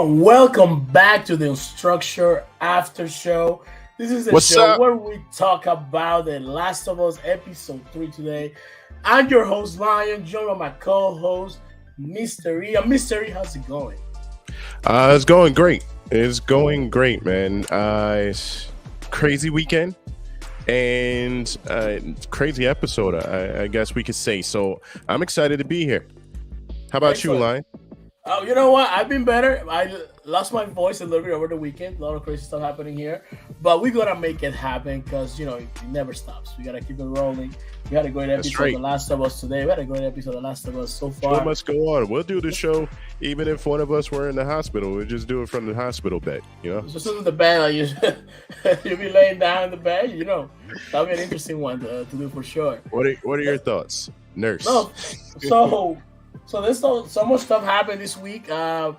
everyone, welcome back to the Unstructured After Show. This is the What's show up? where we talk about The Last of Us episode 3 today. I'm your host, Lion, joined by my co-host, Mystery. Mystery, how's it going? It's going great. It's going great, man. Crazy weekend and crazy episode, I guess we could say. So I'm excited to be here. How about Excellent. you, Lion? Oh, you know what? I've been better. I lost my voice a little bit over the weekend. A lot of crazy stuff happening here. But we got to make it happen because, it never stops. We got to keep it rolling. We had a great episode of The Last of Us today. We had a great episode of The Last of Us so far. So much go on. We'll do the show even if one of us were in the hospital. We'll just do it from the hospital bed, Just in the bed, like you'll be laying down in the bed, That'll be an interesting one to do for sure. What are your thoughts, nurse? No, so there's so much stuff happened this week. I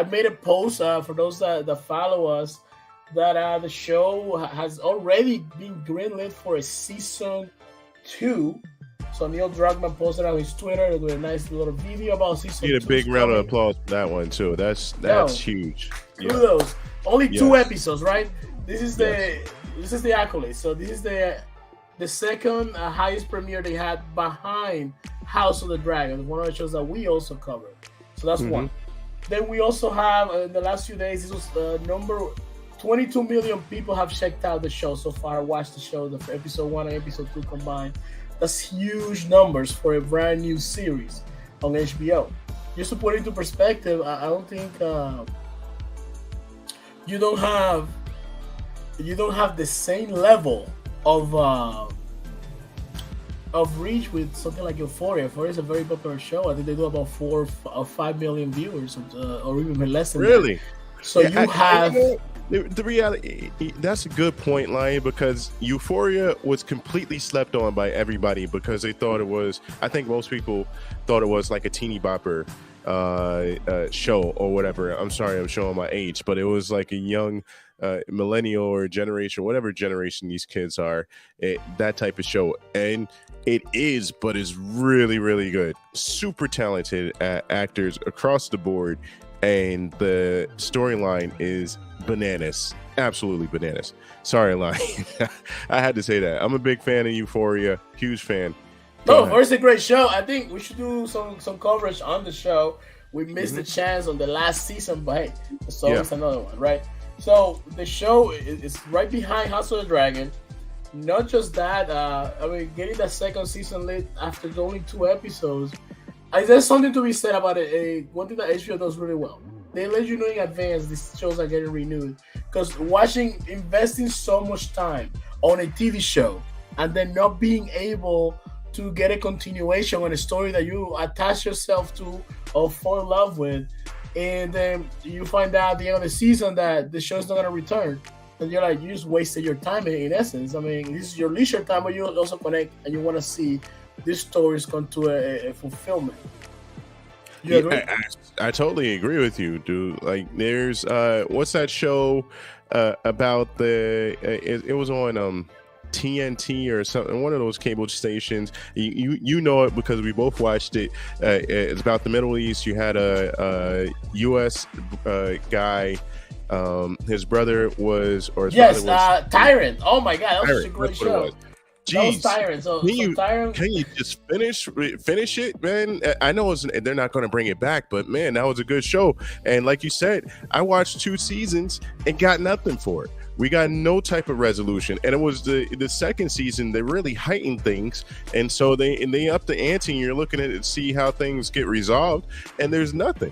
made a post for those that follow us that the show has already been greenlit for a season 2. So Neil Druckmann posted on his Twitter with a nice little video about season 2. Need a big round of applause for that one too. That's huge. Kudos. Yeah. Only 2 episodes, right? This is the accolade. So this is the second highest premiere they had behind House of the Dragon, one of the shows that we also covered. So that's one. Then we also have in the last few days, this was number 22 million people have checked out the show so far, watched the show, the episode 1 and episode 2 combined. That's huge numbers for a brand new series on HBO. Just to put it into perspective, I don't think you don't have the same level of reach with something like Euphoria. Euphoria is a very popular show. I think they do about 4 or 5 million viewers, or even less than really. That. So you have. The reality, that's a good point, Lion, because Euphoria was completely slept on by everybody because they thought it was, I think most people thought it was like a teeny bopper show or whatever. I'm sorry, I'm showing my age, but it was like a young millennial or generation, whatever generation these kids are, that type of show. And it is, but it's really, really good. Super talented actors across the board. And the storyline is bananas. Absolutely bananas. Sorry, Lion. I had to say that. I'm a big fan of Euphoria. Huge fan. No, it's a great show. I think we should do some coverage on the show. We missed the chance on the last season, but hey, it's always another one, right? So the show is right behind House of the Dragon. Not just that, getting that second season lit after only 2 episodes. There's something to be said about it. One thing that HBO does really well. They let you know in advance these shows are getting renewed. Because investing so much time on a TV show and then not being able to get a continuation on a story that you attach yourself to or fall in love with, and then you find out at the end of the season that the show's not going to return. And you're like, you just wasted your time in essence. I mean, this is your leisure time, but you also connect and you want to see these stories come to a fulfillment. You agree? I totally agree with you, dude. Like, there's what's that show about it was on TNT or something, one of those cable stations. You know it because we both watched it. It's about the Middle East. You had a U.S. guy. His brother was, or his father was Tyrant. Oh my God, that was Tyrant. such a great show. Jeez. Tyrant. Can you just finish it, man? I know they're not going to bring it back, but man, that was a good show. And like you said, I watched 2 seasons and got nothing for it. We got no type of resolution, and it was the second season they really heightened things, and so they upped the ante. And you're looking at it to see how things get resolved, and there's nothing.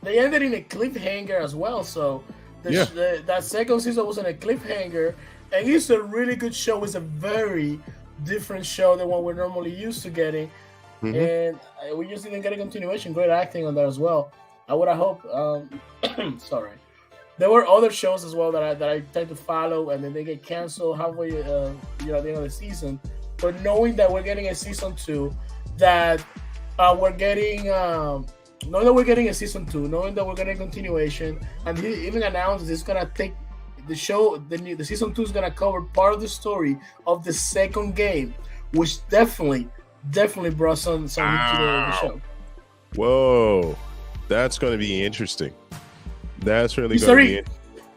They ended in a cliffhanger as well, so that second season was in a cliffhanger. And it's a really good show. It's a very different show than what we're normally used to getting. And we just didn't get a continuation. Great acting on that as well. I would have hoped. Sorry. There were other shows as well that I tend to follow, and then they get canceled halfway, at the end of the season. But knowing that we're getting a season 2, that we're getting... knowing that we're getting a season 2, knowing that we're getting a continuation, and he even announced it's going to take... The show, the season 2 is gonna cover part of the story of the second game, which definitely brought some heat to the show. Whoa, that's going to be interesting. That's really Mr. going to be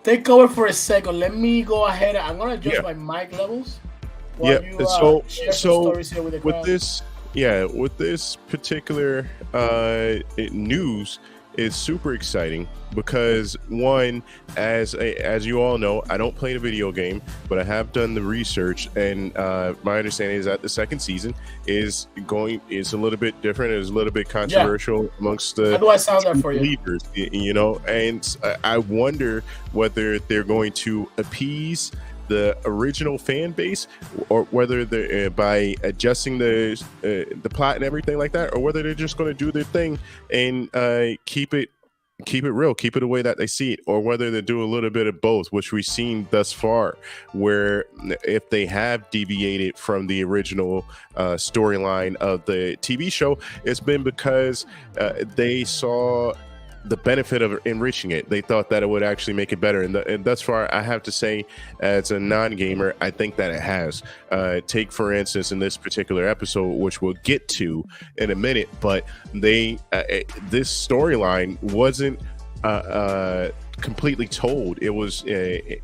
take over for a second. Let me go ahead. I'm gonna adjust my mic levels. While you, share some stories here with the crowd. With this particular news is super exciting because one, as you all know, I don't play the video game, but I have done the research, and my understanding is that the second season is a little bit different. It's a little bit controversial amongst the How do I sound that for you? leaders, and I wonder whether they're going to appease the original fan base, or whether they're by adjusting the plot and everything like that, or whether they're just going to do their thing and keep it real, keep it the way that they see it, or whether they do a little bit of both, which we've seen thus far, where if they have deviated from the original storyline of the TV show, it's been because they saw the benefit of enriching it. They thought that it would actually make it better, and thus far, I have to say, as a non-gamer, I think that it has. Take, for instance, in this particular episode, which we'll get to in a minute, but this storyline wasn't completely told. It was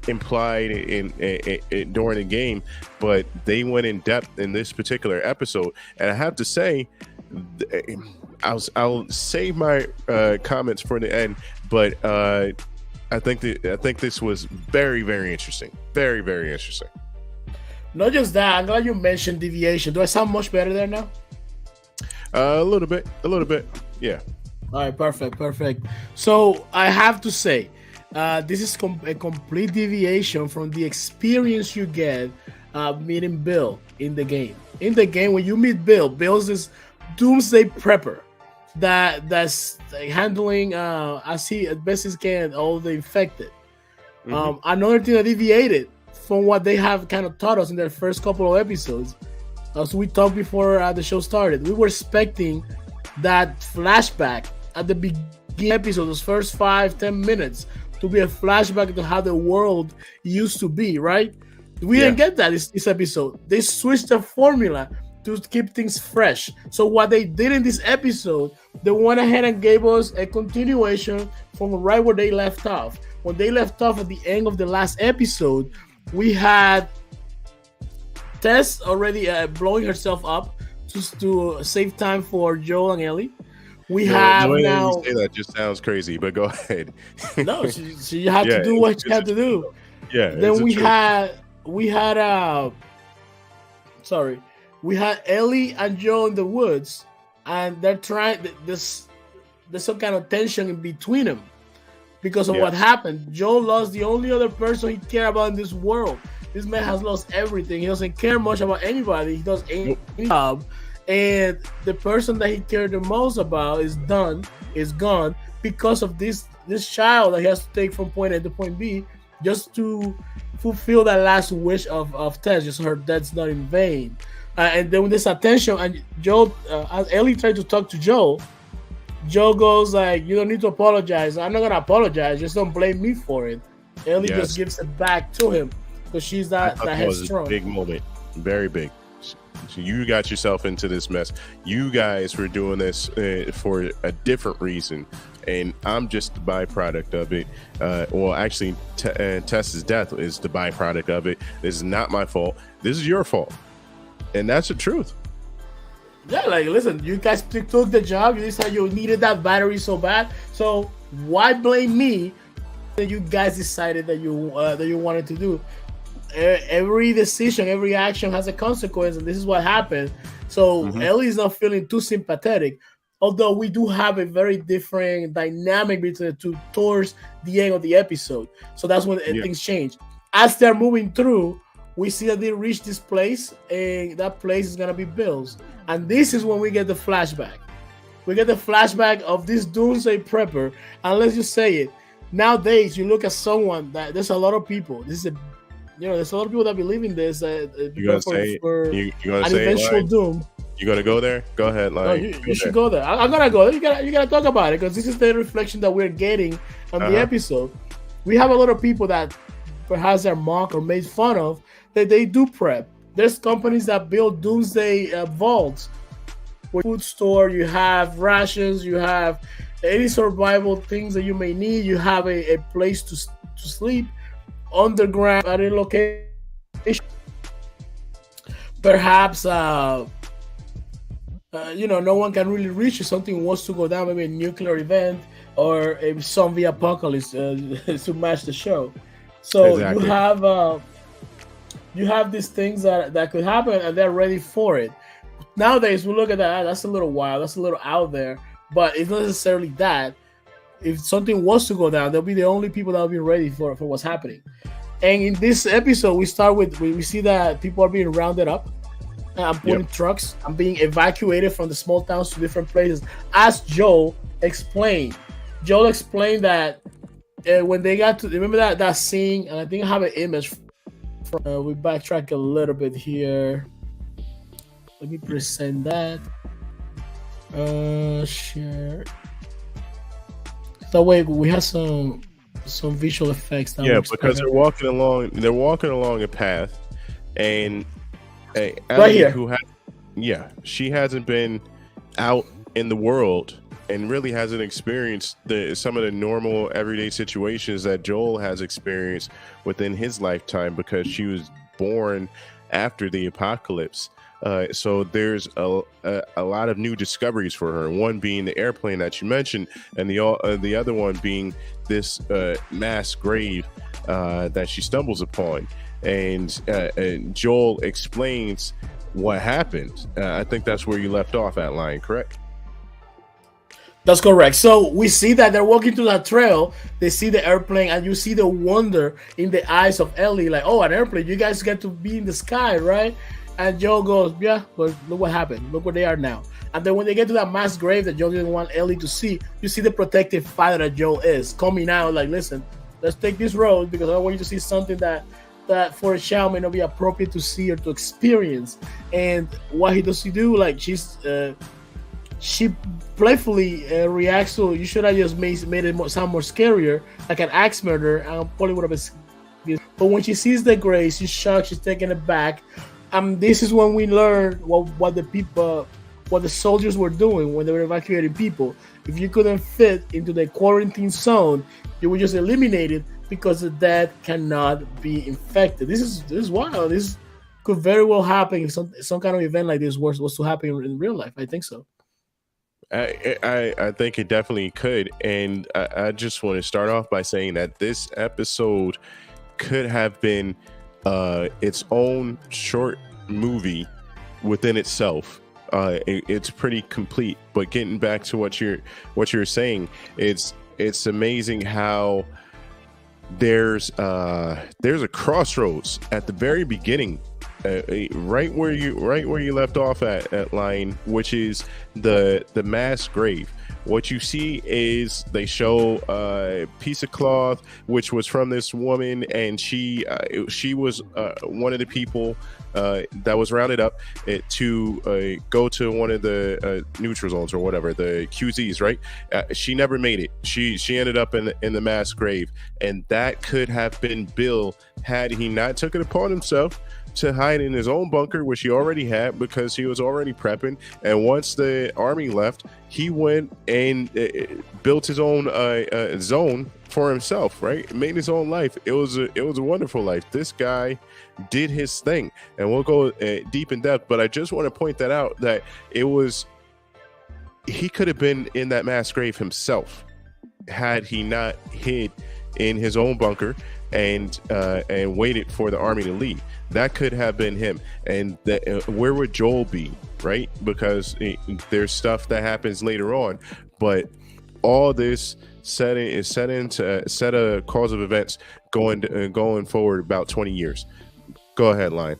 implied during the game, but they went in depth in this particular episode, and I have to say, I'll save my comments for the end, but I think this was very, very interesting. Very, very interesting. Not just that, I'm glad you mentioned deviation. Do I sound much better there now? A little bit. Yeah. All right, perfect. So I have to say, this is a complete deviation from the experience you get meeting Bill in the game. In the game, when you meet Bill's this doomsday prepper that's handling as best as can all the infected. Another thing that deviated from what they have kind of taught us in their first couple of episodes, as we talked before the show started, we were expecting that flashback at the beginning episode, those first 5-10 minutes, to be a flashback to how the world used to be, right? We didn't get that this episode. They switched the formula to keep things fresh. So what they did in this episode, they went ahead and gave us a continuation from right where they left off. When they left off at the end of the last episode, we had Tess already blowing herself up just to save time for Joel and Ellie. We have now. Say that just sounds crazy, but go ahead. No, she had to do what she had to do. Yeah. Then we had Ellie and Joe in the woods, and they're trying. There's some kind of tension in between them because of what happened. Joe lost the only other person he cared about in this world. This man has lost everything. He doesn't care much about anybody. He does any job, and the person that he cared the most about is gone because of this child that he has to take from point A to point B just to fulfill that last wish of Tess, just her death's not in vain. And then with this attention, and Joe, as Ellie tried to talk to Joe goes like, "You don't need to apologize. I'm not gonna apologize. Just don't blame me for it." Ellie just gives it back to him because she's that headstrong. Was a big moment, very big. So you got yourself into this mess. You guys were doing this for a different reason, and I'm just the byproduct of it. Well, actually, Tess's death is the byproduct of it. This is not my fault. This is your fault. And that's the truth. Yeah, like, listen, you guys took the job. You decided you needed that battery so bad. So why blame me that you guys decided that you wanted to do? Every decision, every action has a consequence, and this is what happened. So Ellie's not feeling too sympathetic, although we do have a very different dynamic between the two towards the end of the episode. So that's when things change. As they're moving through, we see that they reach this place, and that place is going to be Bill's. And this is when we get the flashback. We get the flashback of this doomsday prepper. And let's just say it. Nowadays, you look at someone that there's a lot of people. There's a lot of people that believe in this. You're going to say an eventual doom. You going to go there? Go ahead, Lion. No, you should go there. I'm going to go there. You got to talk about it because this is the reflection that we're getting on the episode. We have a lot of people that perhaps are mocked or made fun of that they do prep. There's companies that build doomsday vaults. Food store, you have rations, you have any survival things that you may need. You have a place to sleep underground at a location. Perhaps no one can really reach you. Something wants to go down, maybe a nuclear event or a zombie apocalypse to match the show. So exactly. You have these things that could happen, and they're ready for it. Nowadays, we look at that. That's a little wild. That's a little out there. But it's not necessarily that. If something was to go down, they'll be the only people that will be ready for what's happening. And in this episode, we see that people are being rounded up. I'm putting trucks. I'm being evacuated from the small towns to different places. As Joel explained. Joel explained that when they got to, remember that scene, and I think I have an image. We backtrack a little bit here. Let me present that. Share. That way we have some visual effects. Because they're walking along a path, and right here. She hasn't been out in the world and really hasn't experienced some of the normal everyday situations that Joel has experienced within his lifetime, because she was born after the apocalypse. So there's a lot of new discoveries for her. One being the airplane that you mentioned, and the other one being this mass grave that she stumbles upon. And Joel explains what happened. I think that's where you left off at, Lion, correct? That's correct. So we see that they're walking through that trail. They see the airplane, and you see the wonder in the eyes of Ellie, like, oh, an airplane. You guys get to be in the sky, right? And Joel goes, yeah, but look what happened. Look where they are now. And then when they get to that mass grave that Joel didn't want Ellie to see, you see the protective father that Joel is coming out, like, listen, let's take this road because I don't want you to see something that for a child may not be appropriate to see or to experience. And what does he do? Like, she playfully reacts to, you should have just made it sound more scarier, like an axe murder. And probably would have been. But when she sees the grave, she's shocked. She's taken aback. This is when we learn what the soldiers were doing when they were evacuating people. If you couldn't fit into the quarantine zone, you were just eliminated because the dead cannot be infected. This is wild. This could very well happen if some kind of event like this was to happen in real life. I think so. I think it definitely could, and I just want to start off by saying that this episode could have been its own short movie within itself. It's pretty complete. But getting back to what you're saying, it's amazing how there's a crossroads at the very beginning, right where you left off at Lion, which is the mass grave. What you see is they show a piece of cloth which was from this woman, and she was one of the people that was rounded up to go to one of the neutral zones or whatever, the QZs, right? She never made it. She ended up in the mass grave, and that could have been Bill had he not took it upon himself to hide in his own bunker, which he already had because he was already prepping. And once the army left, he went and built his own zone for himself, right? Made his own life. It was a wonderful life. This guy did his thing, and we'll go deep in depth. But I just want to point that out, that he could have been in that mass grave himself had he not hid in his own bunker and waited for the army to leave. That could have been him. And where would Joel be, right? Because there's stuff that happens later on, but all this setting is set a cause of events going forward about 20 years. Go ahead, Lion.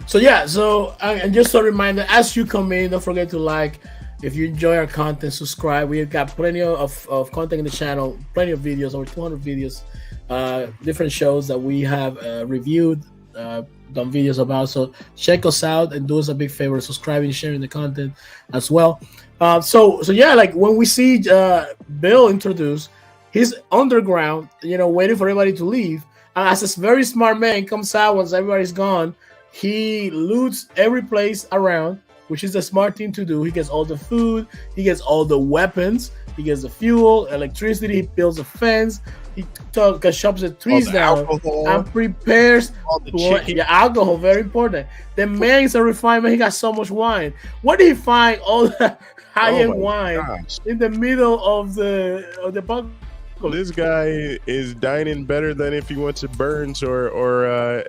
So and just a reminder, as you come in, don't forget to like. If you enjoy our content, subscribe. We've got plenty of content in the channel, plenty of videos, over 200 videos, different shows that we have reviewed, done videos about. So check us out and do us a big favor, subscribing, sharing the content as well. Like when we see Bill introduced, he's underground, waiting for everybody to leave. And as this very smart man comes out once everybody's gone, he loots every place around, which is the smart thing to do. He gets all the food, he gets all the weapons, he gets the fuel, electricity, he builds a fence, he chops the trees down alcohol, and prepares all the chicken. yeah, alcohol, very important. The man is a refinement, he got so much wine. Where did he find all the high-end wine Gosh. in the middle of the bunker? This guy is dining better than if he went to Burns or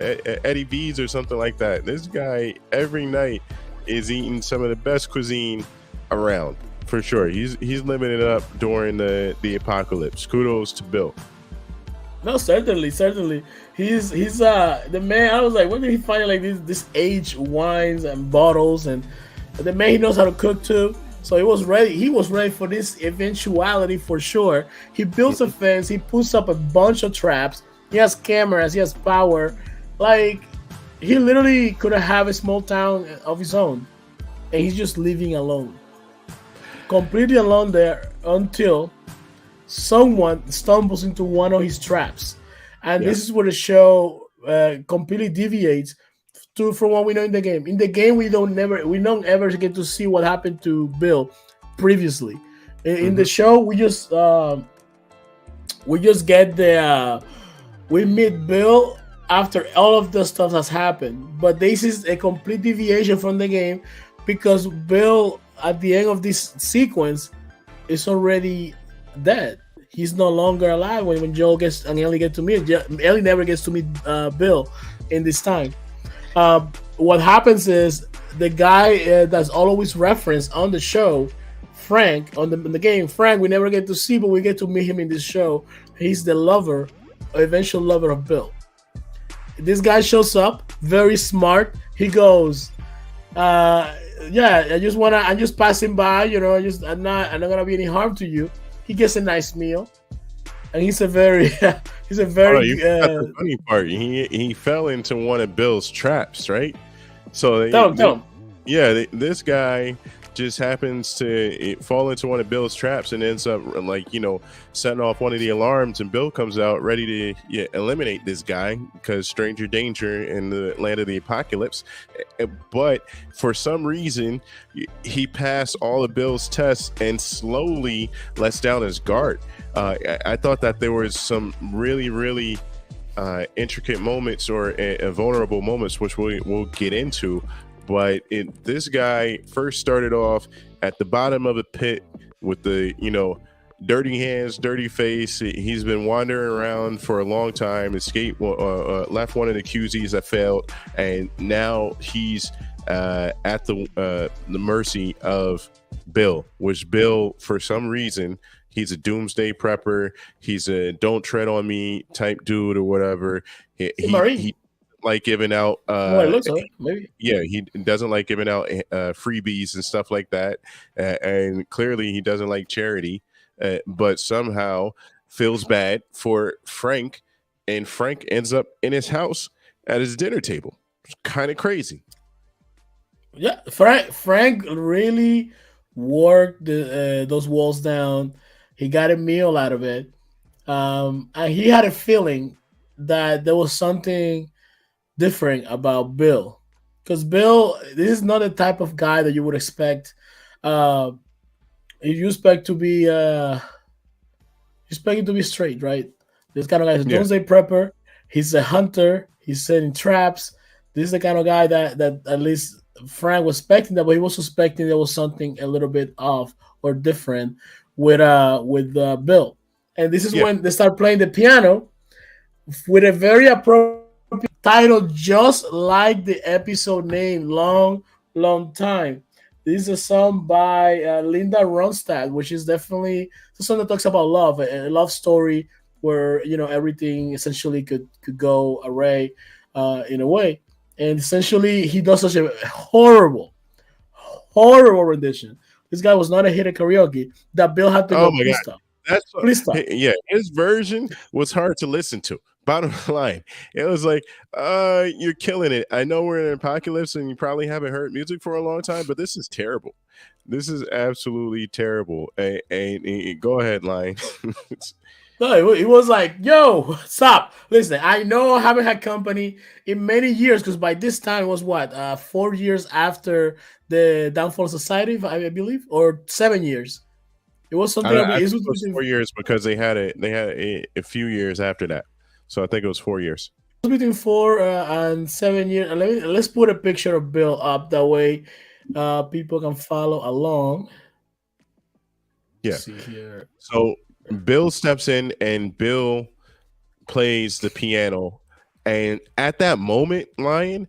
Eddie V's or something like that. This guy every night is eating some of the best cuisine around, for sure. He's living it up during the apocalypse. Kudos to Bill. No, certainly. He's the man. I was like, where did he find like this aged wines and bottles? And the man, he knows how to cook too. So he was ready. He was ready for this eventuality for sure. He builds a fence. He puts up a bunch of traps. He has cameras. He has power. Like he literally could have a small town of his own, and he's just living alone, completely alone there until someone stumbles into one of his traps, and this is where the show completely deviates from what we know in the game. In the game, we don't ever get to see what happened to Bill previously. In the show, we just get we meet Bill after all of the stuff has happened. But this is a complete deviation from the game because Bill, at the end of this sequence, is already dead. He's no longer alive when Joel gets and Ellie get to meet. Ellie never gets to meet Bill in this time. What happens is the guy that's always referenced on the show, Frank, in the game, Frank, we never get to see, but we get to meet him in this show. He's the eventual lover of Bill. This guy shows up, very smart. He goes, I'm just passing by, I'm not gonna be any harm to you. He gets a nice meal, and he's a very the funny part. He fell into one of Bill's traps, right? So this guy just happens to fall into one of Bill's traps and ends up setting off one of the alarms, and Bill comes out ready to eliminate this guy because stranger danger in the land of the apocalypse. But for some reason, he passed all of Bill's tests and slowly lets down his guard. I thought that there was some really, really intricate moments or vulnerable moments, which we'll get into. But this guy first started off at the bottom of the pit with the, dirty hands, dirty face. He's been wandering around for a long time, left one of the QZs that failed, and now he's at the mercy of Bill, which Bill, for some reason, he's a doomsday prepper. He's a don't tread on me type dude or whatever. He like giving out maybe. He doesn't like giving out freebies and stuff like that, and clearly he doesn't like charity, but somehow feels bad for Frank, and Frank ends up in his house at his dinner table. It's kind of crazy. Yeah, Frank really worked those walls down. He got a meal out of it, and he had a feeling that there was something different about Bill, because Bill, this is not the type of guy that you would expect. You expect to be straight, right? This kind of guy is a doomsday prepper. He's a hunter. He's setting traps. This is the kind of guy that at least Frank was expecting that, but he was suspecting there was something a little bit off or different with Bill. And this is when they start playing the piano with a very appropriate title, just like the episode name, Long Time. This is a song by Linda Ronstadt, which is definitely a song that talks about love, a love story where everything essentially could go awry in a way. And essentially, he does such a horrible rendition. This guy was not a hit at karaoke that Bill had to go. Please stop. Yeah, his version was hard to listen to. Bottom line, it was like, you're killing it. I know we're in an apocalypse and you probably haven't heard music for a long time, but this is terrible. This is absolutely terrible. And go ahead, Lion. No, it was like, yo, stop. Listen, I know I haven't had company in many years because by this time it was what, 4 years after the downfall of society, I believe, or 7 years. It was something. I It think was it was 4 years because they had a few years after that. So I think it was 4 years. between 4 and 7 years. And let's put a picture of Bill up that way, people can follow along. Yeah. Let's see here. So Bill steps in and Bill plays the piano. And at that moment, Lion,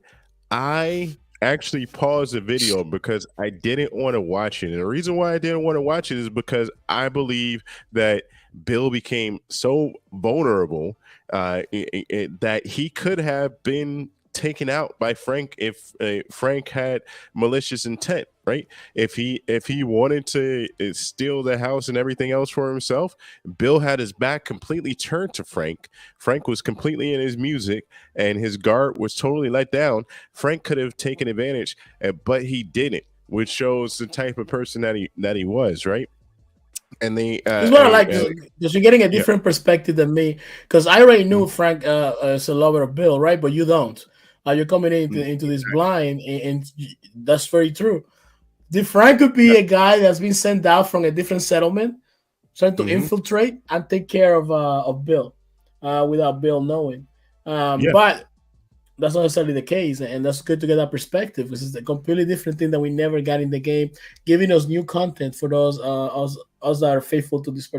I actually paused the video because I didn't want to watch it. And the reason why I didn't want to watch it is because I believe that Bill became so vulnerable that he could have been taken out by Frank if Frank had malicious intent, right? If he wanted to steal the house and everything else for himself, Bill had his back completely turned to Frank. Frank was completely in his music, and his guard was totally let down. Frank could have taken advantage, but he didn't, which shows the type of person that he was, right? And they It's what I like because you're getting a yeah. different perspective than me. Because I already knew Frank is a lover of Bill, right? But you don't. You're coming into this blind, and that's very true. The Frank could be a guy that's been sent out from a different settlement, trying to infiltrate and take care of Bill, without Bill knowing. Yeah. But that's not necessarily the case, and that's good to get that perspective. This is a completely different thing that we never got in the game, giving us new content for those us that are faithful to this.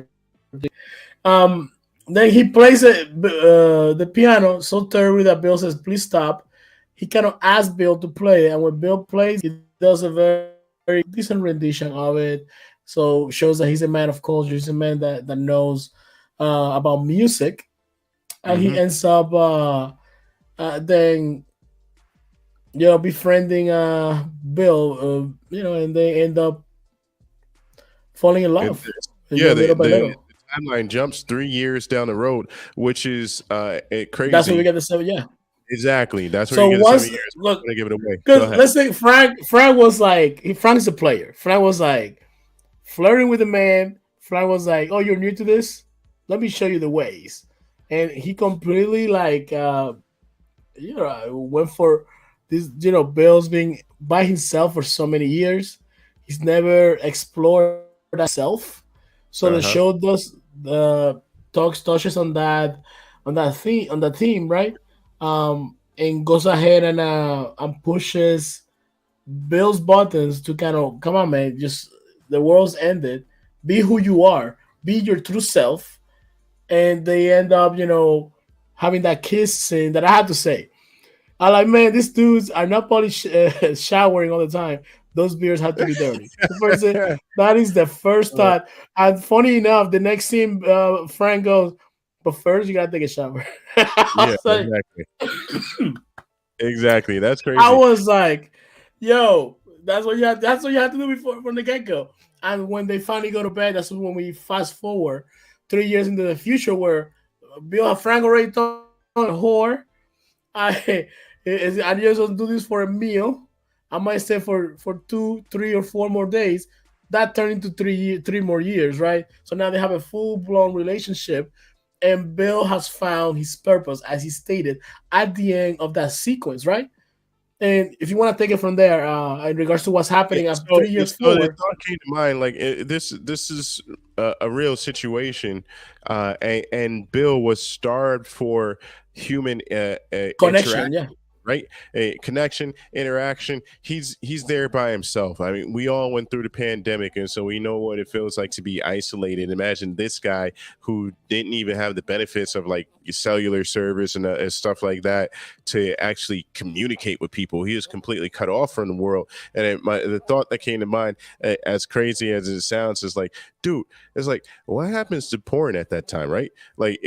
Then he plays the piano so terribly that Bill says, "Please stop." He cannot ask Bill to play, and when Bill plays, he does a very, very decent rendition of it. So shows that he's a man of culture. He's a man that knows about music, and he ends up then befriending Bill, and they end up falling in love. The timeline jumps 3 years down the road, which is crazy. That's when we get the 7. Yeah, exactly. That's where you get the 7 years. Look, I'm gonna give it away. Because let's say Frank was like, Frank's a player. Frank was like flirting with the man. Frank was like, "Oh, you're new to this? Let me show you the ways." And he completely went for this. Bill's being by himself for so many years. He's never explored that self. So the show does touches on that theme, right? And goes ahead and pushes Bill's buttons to kind of, come on, man, just the world's ended. Be who you are. Be your true self. And they end up, having that kiss scene that I have to say. I like, man, these dudes are not probably showering all the time. Those beers have to be dirty. That is the first thought. And funny enough, the next scene, Frank goes, "But first, you gotta take a shower." Yeah, exactly. Exactly. That's crazy. I was like, "Yo, that's what you have to do before from the get go." And when they finally go to bed, that's when we fast forward 3 years into the future, where Bill and Frank already told whore, I just don't do this for a meal. I might stay for 2, 3, or 4 more days. That turned into 3 more years, right? So now they have a full-blown relationship, and Bill has found his purpose, as he stated at the end of that sequence, right? And if you want to take it from there, in regards to what's happening after 3 years forward, the thought came to mind, like this is a real situation, and Bill was starved for human connection, yeah. Right, a connection, interaction. He's there by himself. I mean, we all went through the pandemic, and so we know what it feels like to be isolated. Imagine this guy who didn't even have the benefits of like cellular service and stuff like that to actually communicate with people. He is completely cut off from the world. And the thought that came to mind, as crazy as it sounds, is like, dude, it's like, what happens to porn at that time, right? Like,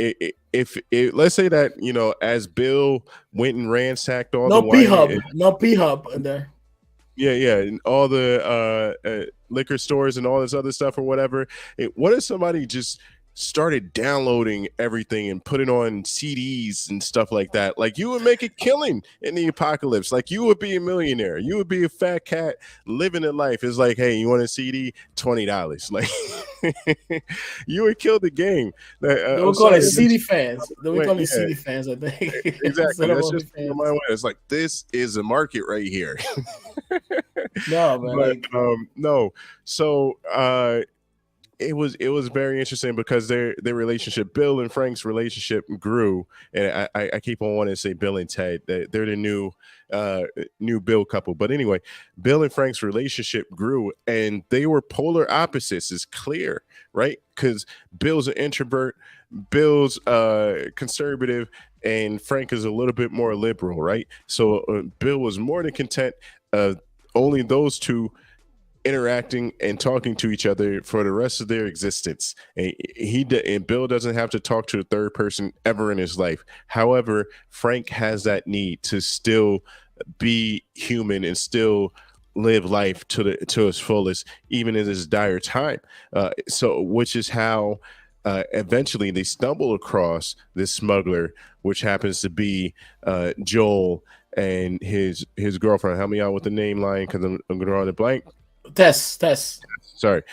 if let's say that, as Bill went and ransacked all no P-Hub in there. Yeah, and all the liquor stores and all this other stuff or whatever. What if somebody just started downloading everything and putting on CDs and stuff like that, like you would make a killing in the apocalypse. Like you would be a millionaire. You would be a fat cat living a life. It's like, hey, you want a CD? $20. Like you would kill the game. They would call it CD fans. They would call it CD fans, I think. Exactly. That's just my way. It's like, this is a market right here. No, man. But, no. So it was very interesting because their relationship, Bill and Frank's relationship, grew, and I keep on wanting to say Bill and Ted. They're the new Bill couple. But anyway, Bill and Frank's relationship grew, and they were polar opposites. It's clear, right? Because Bill's an introvert, Bill's conservative, and Frank is a little bit more liberal, right? So Bill was more than content only those two interacting and talking to each other for the rest of their existence, and Bill doesn't have to talk to a third person ever in his life. However, Frank has that need to still be human and still live life to its fullest, even in this dire time. So which is how eventually they stumble across this smuggler, which happens to be Joel and his girlfriend. Help me out with the name line, because I'm drawing a blank. Tess. Sorry,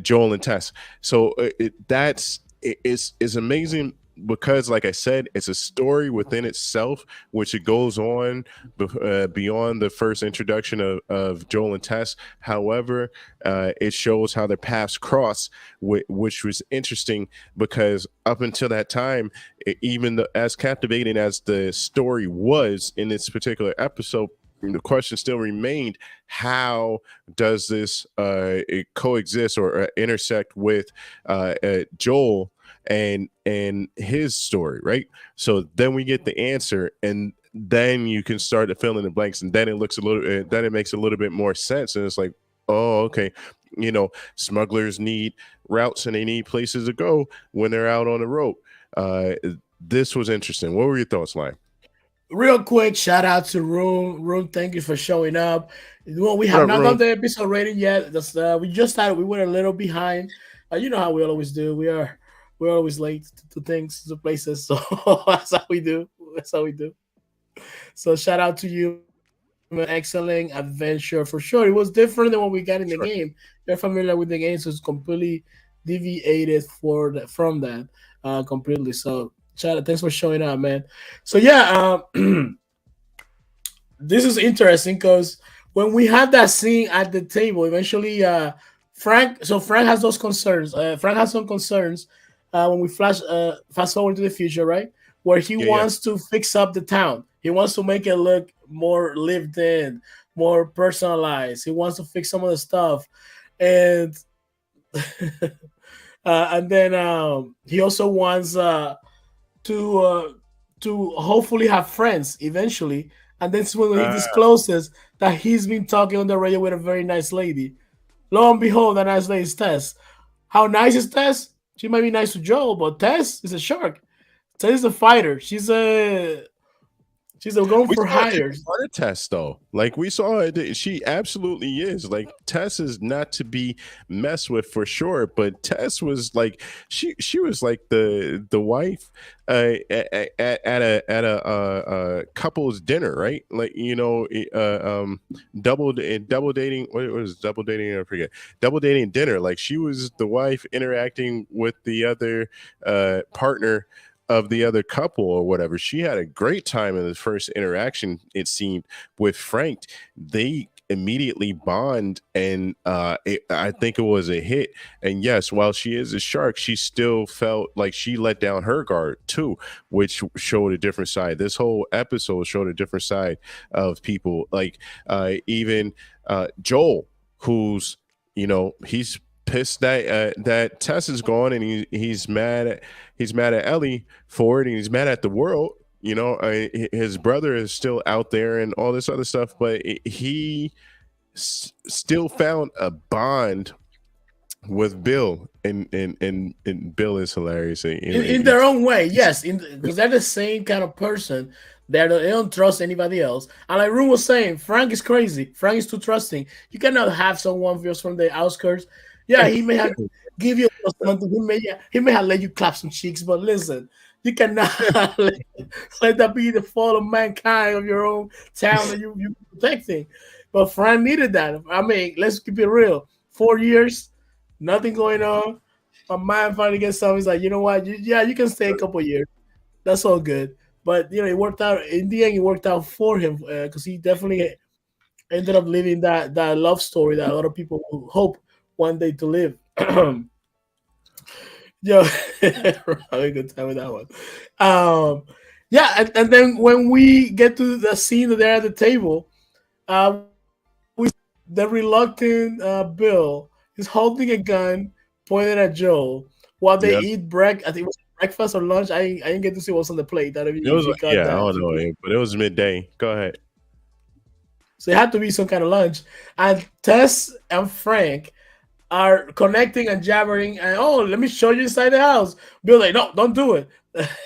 Joel and Tess. So it's amazing because, like I said, it's a story within itself, which it goes on beyond the first introduction of Joel and Tess. However, it shows how their paths cross, which was interesting because up until that time, even as captivating as the story was in this particular episode, the question still remained: how does this coexist or intersect with Joel and his story, right? So then we get the answer, and then you can start to fill in the blanks, and then it looks then it makes a little bit more sense, and it's like, oh, okay, smugglers need routes and they need places to go when they're out on the road. This was interesting. What were your thoughts, Lion? Real quick, shout out to Room. Thank you for showing up. Well, we have not done the episode rating yet. We just started. We were a little behind. You know how we always do. We're always late to things, to places. So that's how we do. So shout out to you. An excellent adventure for sure. It was different than what we got in the game. You're familiar with the game, so it's completely deviated from that completely. So thanks for showing up, man. So yeah, this is interesting because when we had that scene at the table, eventually Frank has those concerns. Frank has some concerns when we fast forward to the future, right? Where he wants to fix up the town. He wants to make it look more lived in, more personalized. He wants to fix some of the stuff. And and then he also wants to hopefully have friends eventually, and then when he discloses that he's been talking on the radio with a very nice lady, lo and behold, that nice lady is Tess. How nice is Tess? She might be nice to Joel, but Tess is a shark. Tess is a fighter. She's going for hire. Tess, though, like we saw it, she absolutely is. Like Tess is not to be messed with for sure. But Tess was like she was like the wife at a couple's dinner, right? Like double dating. What was double dating? I forget. Double dating dinner. Like she was the wife interacting with the other partner of the other couple or whatever. She had a great time in the first interaction, it seemed, with Frank. They immediately bond, and I think it was a hit. And yes, while she is a shark, she still felt like she let down her guard too, which showed a different side. This whole episode showed a different side of people, like even Joel, who's he's pissed that Tess is gone, and he's mad at Ellie for it, and he's mad at the world. His brother is still out there and all this other stuff, but he still found a bond with Bill, and Bill is hilarious in their own way. Yes, because they're the same kind of person. They don't trust anybody else. And like Rue was saying, Frank is crazy. Frank is too trusting. You cannot have someone just from the outskirts Yeah, he may have give you something. He may have let you clap some cheeks, but listen, you cannot let that be the fault of mankind of your own town that you protecting. But Frank needed that. I mean, let's keep it real. 4 years, nothing going on. My mind finally gets something. He's like, you know what? Yeah, you can stay a couple years. That's all good. But it worked out. In the end, it worked out for him because he definitely ended up living that love story that a lot of people will hope one day to live. Yo, having a good time with that one. Yeah, and then when we get to the scene that they're at the table, we the reluctant Bill is holding a gun pointed at Joel while they Yeah, eat I think it was breakfast or lunch. I didn't get to see what's on the plate. That it was if you got yeah. I that, don't know, but it was midday. Go ahead. so it had to be some kind of lunch. And Tess and Frank are connecting and jabbering, and oh, let me show you inside the house. Bill like, no, don't do it.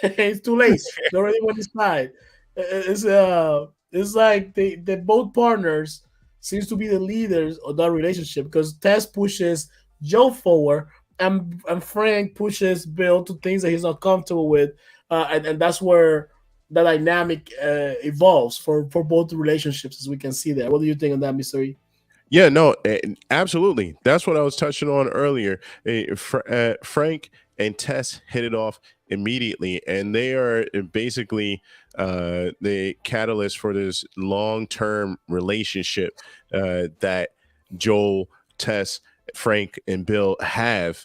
It's too late. They already went inside. It's like the both partners seems to be the leaders of that relationship because Tess pushes Joe forward and Frank pushes Bill to things that he's not comfortable with, and that's where the dynamic evolves for both relationships, as we can see there. What do you think on that, Mystery? Yeah, no, absolutely. That's what I was touching on earlier. Frank and Tess hit it off immediately, and they are basically the catalyst for this long-term relationship that Joel, Tess, Frank, and Bill have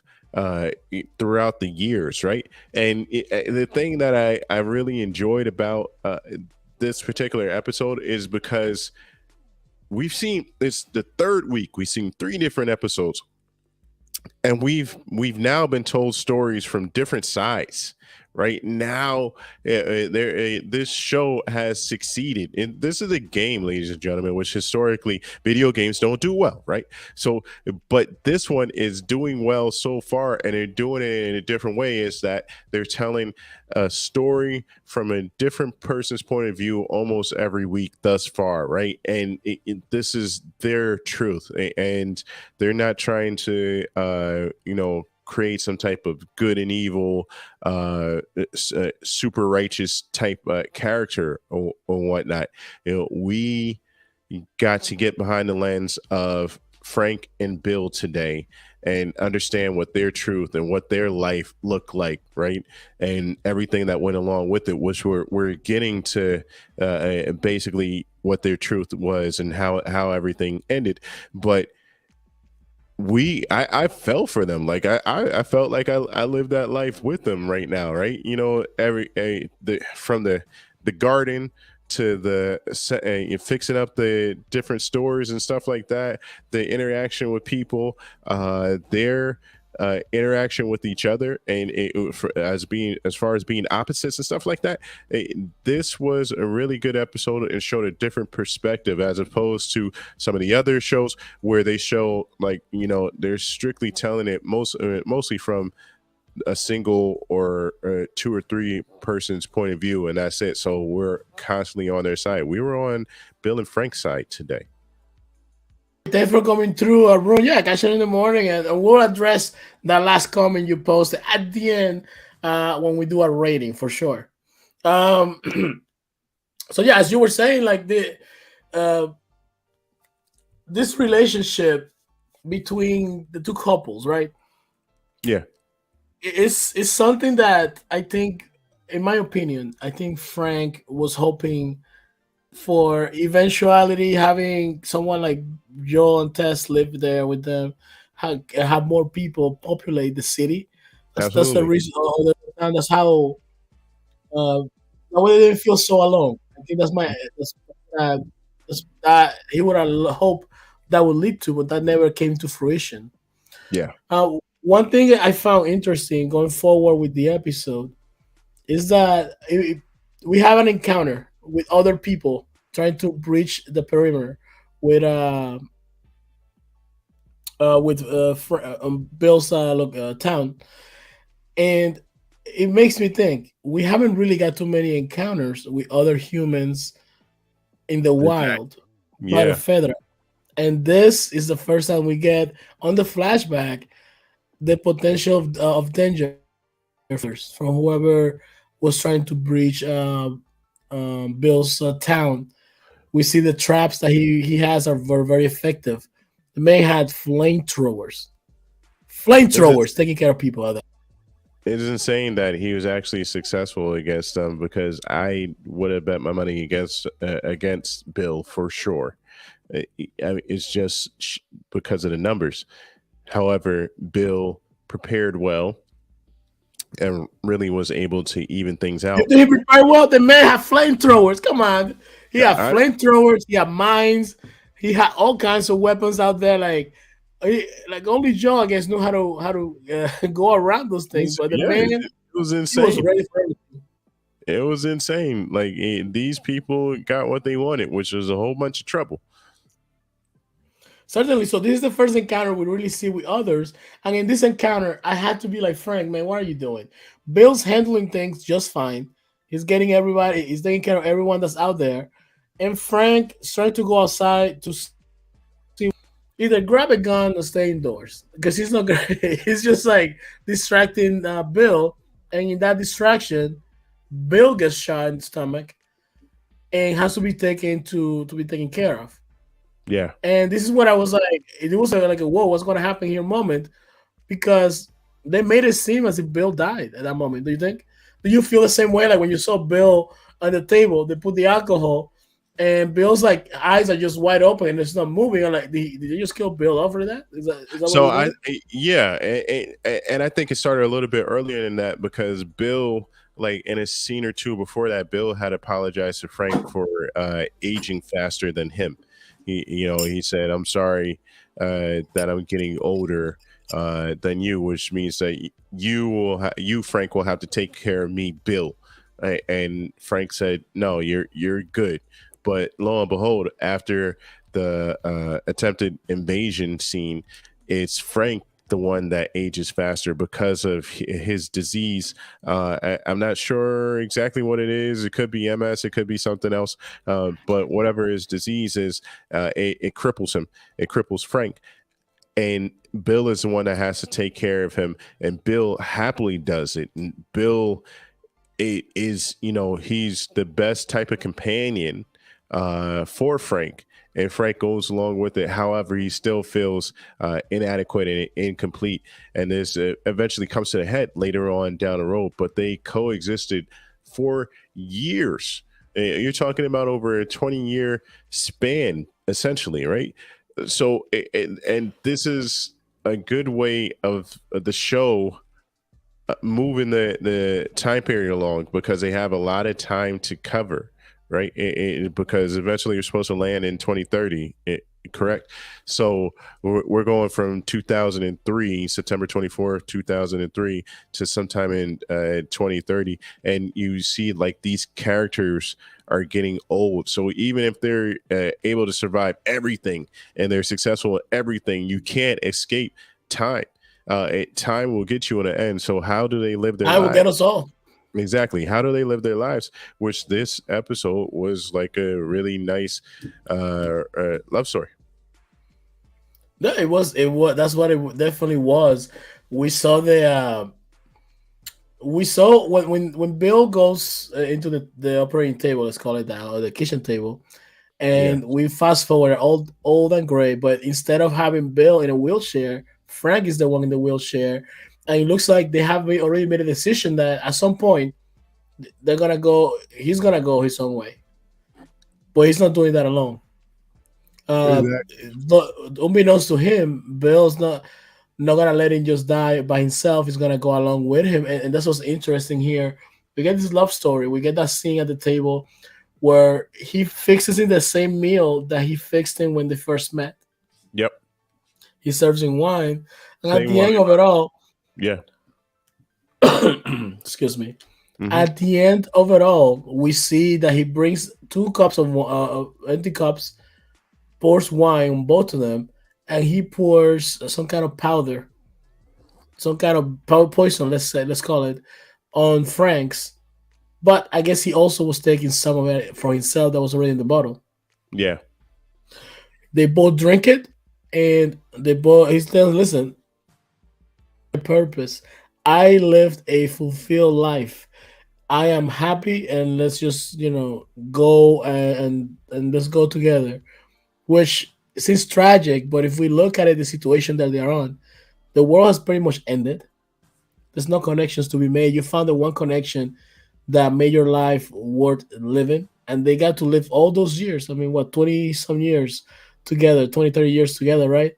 throughout the years, right? And the thing that I really enjoyed about this particular episode is because we've seen it's the third week. We've seen 3 different episodes, and we've now been told stories from different sides. Right now, this show has succeeded, and this is a game, ladies and gentlemen, which historically video games don't do well, right? So, but this one is doing well so far, and they're doing it in a different way. Is that they're telling a story from a different person's point of view almost every week thus far, right? And this is their truth, and they're not trying to, create some type of good and evil, super righteous type character or whatnot. We got to get behind the lens of Frank and Bill today and understand what their truth and what their life looked like, right? And everything that went along with it, which we're getting to basically what their truth was and how everything ended. But I fell for them. Like I felt like I lived that life with them right now, right? From the garden to the fixing up the different stores and stuff like that, the interaction with people, their interaction with each other, and as far as being opposites and stuff like that. This was a really good episode and showed a different perspective as opposed to some of the other shows where they show they're strictly telling it mostly from a single or 2 or 3 person's point of view, and that's it. So we're constantly on their side. We were on Bill and Frank's side today. Thanks for coming through our room. Yeah, catch you in the morning, and we'll address that last comment you posted at the end when we do our rating for sure. So yeah, as you were saying, like this relationship between the two couples, right? Yeah. It's something that I think, in my opinion, I think Frank was hoping for eventuality, having someone like Joel and Tess live there with them, have more people populate the city. That's the reason. And that's how that way they didn't feel so alone. I think that he would have hoped that would lead to, but that never came to fruition. Yeah. One thing I found interesting going forward with the episode is that we have an encounter with other people trying to breach the perimeter with Bill's town, and it makes me think we haven't really got too many encounters with other humans in the wild by the Fedra. And this is the first time we get on the flashback the potential of danger from whoever was trying to breach Bill's town. We see the traps that he has are very, very effective. The man had Is it? flamethrowers taking care of people out there. It is insane that he was actually successful against them because I would have bet my money against Bill for sure. I mean, it's just because of the numbers. However, Bill prepared well and really was able to even things out. Did he prepare well? The man had flamethrowers. Come on, he Yeah, had flamethrowers. He had mines. He had all kinds of weapons out there. Like only Joe, I guess, knew how to go around those things. But the yeah, man, it was he was insane. ready for it. It was insane. Like these people got what they wanted, which was a whole bunch of trouble. Certainly. So this is the first encounter we really see with others. And in this encounter, I had to be like, Frank, man, what are you doing? Bill's handling things just fine. He's getting everybody. He's taking care of everyone that's out there. And Frank is trying to go outside to see either grab a gun or stay indoors because he's not gonna. He's just like distracting Bill, and in that distraction, Bill gets shot in the stomach and has to be taken care of. Yeah. And this is what I was like. It was like a whoa, what's going to happen here moment because they made it seem as if Bill died at that moment. Do you think? Do you feel the same way? Like when you saw Bill on the table, they put the alcohol, and Bill's like eyes are just wide open and it's not moving. I'm like, did they just kill Bill over that? Is that what So it was? yeah, and I think it started a little bit earlier than that because Bill, like in a scene or two before that, Bill had apologized to Frank for aging faster than him. He said, "I'm sorry that I'm getting older than you," which means that you Frank will have to take care of me, Bill. And Frank said, "No, you're good." But lo and behold, after the attempted invasion scene, it's Frank the one that ages faster because of his disease. I'm not sure exactly what it is. It could be MS. It could be something else. But whatever his disease is, it cripples him. It cripples Frank. And Bill is the one that has to take care of him. And Bill happily does it. And Bill he's the best type of companion for Frank, and Frank goes along with it. However, he still feels inadequate and incomplete, and this eventually comes to a head later on down the road. But they coexisted for years. You're talking about over a 20-year span, essentially, right? So, and this is a good way of the show moving the time period along because they have a lot of time to cover, right? Because eventually you're supposed to land in 2030, correct? So we're going from 2003, September 24th, 2003 to sometime in 2030. And you see like these characters are getting old. So even if they're able to survive everything and they're successful at everything, you can't escape time. Time will get you in the end. So how do they live their I will lives? get us all. Exactly. How do they live their lives? Which this episode was like a really nice love story. No, it was. It was. That's what it definitely was. We saw we saw when Bill goes into the operating table. Let's call it that, or the kitchen table, Yeah. and we fast forward old and gray. But instead of having Bill in a wheelchair, Frank is the one in the wheelchair, and it looks like they have already made a decision that at some point they're gonna go. He's gonna go his own way, but he's not doing that alone. Uh, Exactly. Unbeknownst to him, Bill's not gonna let him just die by himself. He's gonna go along with him, and that's what's interesting here. We get this love story. We get that scene at the table where he fixes him the same meal that he fixed him when they first met. Yep. He serves him wine, and at Same the one. end of it all, Yeah. excuse me. Hmm. At the end of it all, we see that he brings 2 cups of empty cups, pours wine on both of them, and he pours some kind of powder, some kind of poison. Let's call it, on Frank's. But I guess he also was taking some of it for himself that was already in the bottle. Yeah. They both drink it, and they both. He says, "Listen, purpose. I lived a fulfilled life. I am happy, and let's just go and let's go together." Which seems tragic, but if we look at it, the situation that they are on, the world has pretty much ended. There's no connections to be made. You found the one connection that made your life worth living, and they got to live all those years. I mean, what, 20 some years together, 20, 30 years together, right?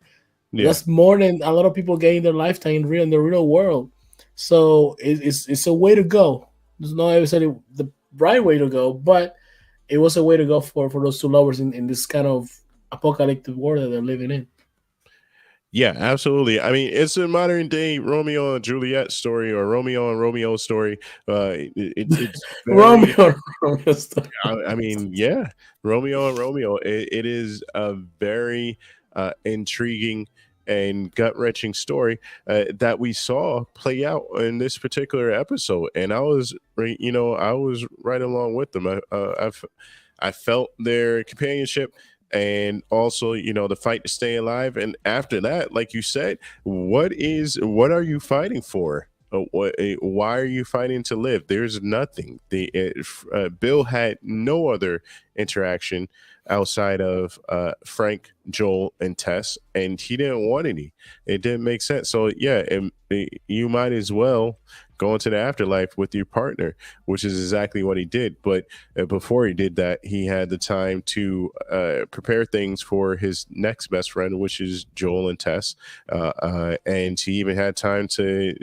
Yeah. That's more than a lot of people get in their lifetime in the real world. So it's a way to go. There's no ever said the right way to go, but it was a way to go for those two lovers in this kind of apocalyptic world that they're living in. Yeah, absolutely. I mean, it's a modern day Romeo and Juliet story, or Romeo and Romeo story. It's very. Romeo, Romeo stuff. I mean, yeah, Romeo and Romeo. It is a very intriguing and gut wrenching story that we saw play out in this particular episode, and I was right along with them. I felt their companionship, and also the fight to stay alive. And after that, like you said, what are you fighting for? Why are you fighting to live? There's nothing. Bill had no other interaction outside of Frank, Joel, and Tess, and he didn't want any. It didn't make sense. So yeah, you might as well go into the afterlife with your partner, which is exactly what he did. But before he did that, he had the time to prepare things for his next best friend, which is Joel and Tess, and he even had time to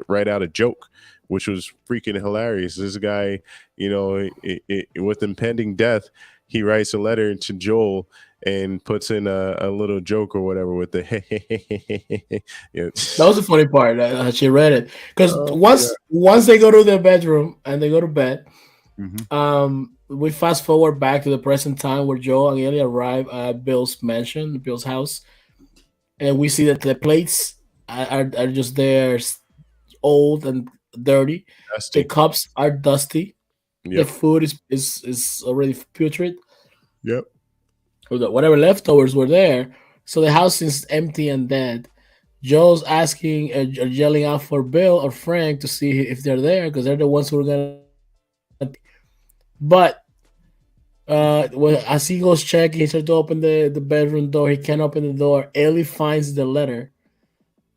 write out a joke, which was freaking hilarious. This guy, with impending death, he writes a letter to Joel and puts in a little joke or whatever with the yeah. That was the funny part that she read it because Oh yeah. once they go to their bedroom and they go to bed, Hmm. we fast forward back to the present time where Joe and Ellie arrive at Bill's mansion, Bill's house, and we see that the plates are just there, old and dirty. The Dusty. cups are dusty. The Yep. food is already putrid. Yep. Whatever leftovers were there, so the house is empty and dead. Joe's asking, yelling out for Bill or Frank to see if they're there because they're the ones who are gonna. But as he goes checking, he starts to open the bedroom door. He can't open the door. Ellie finds the letter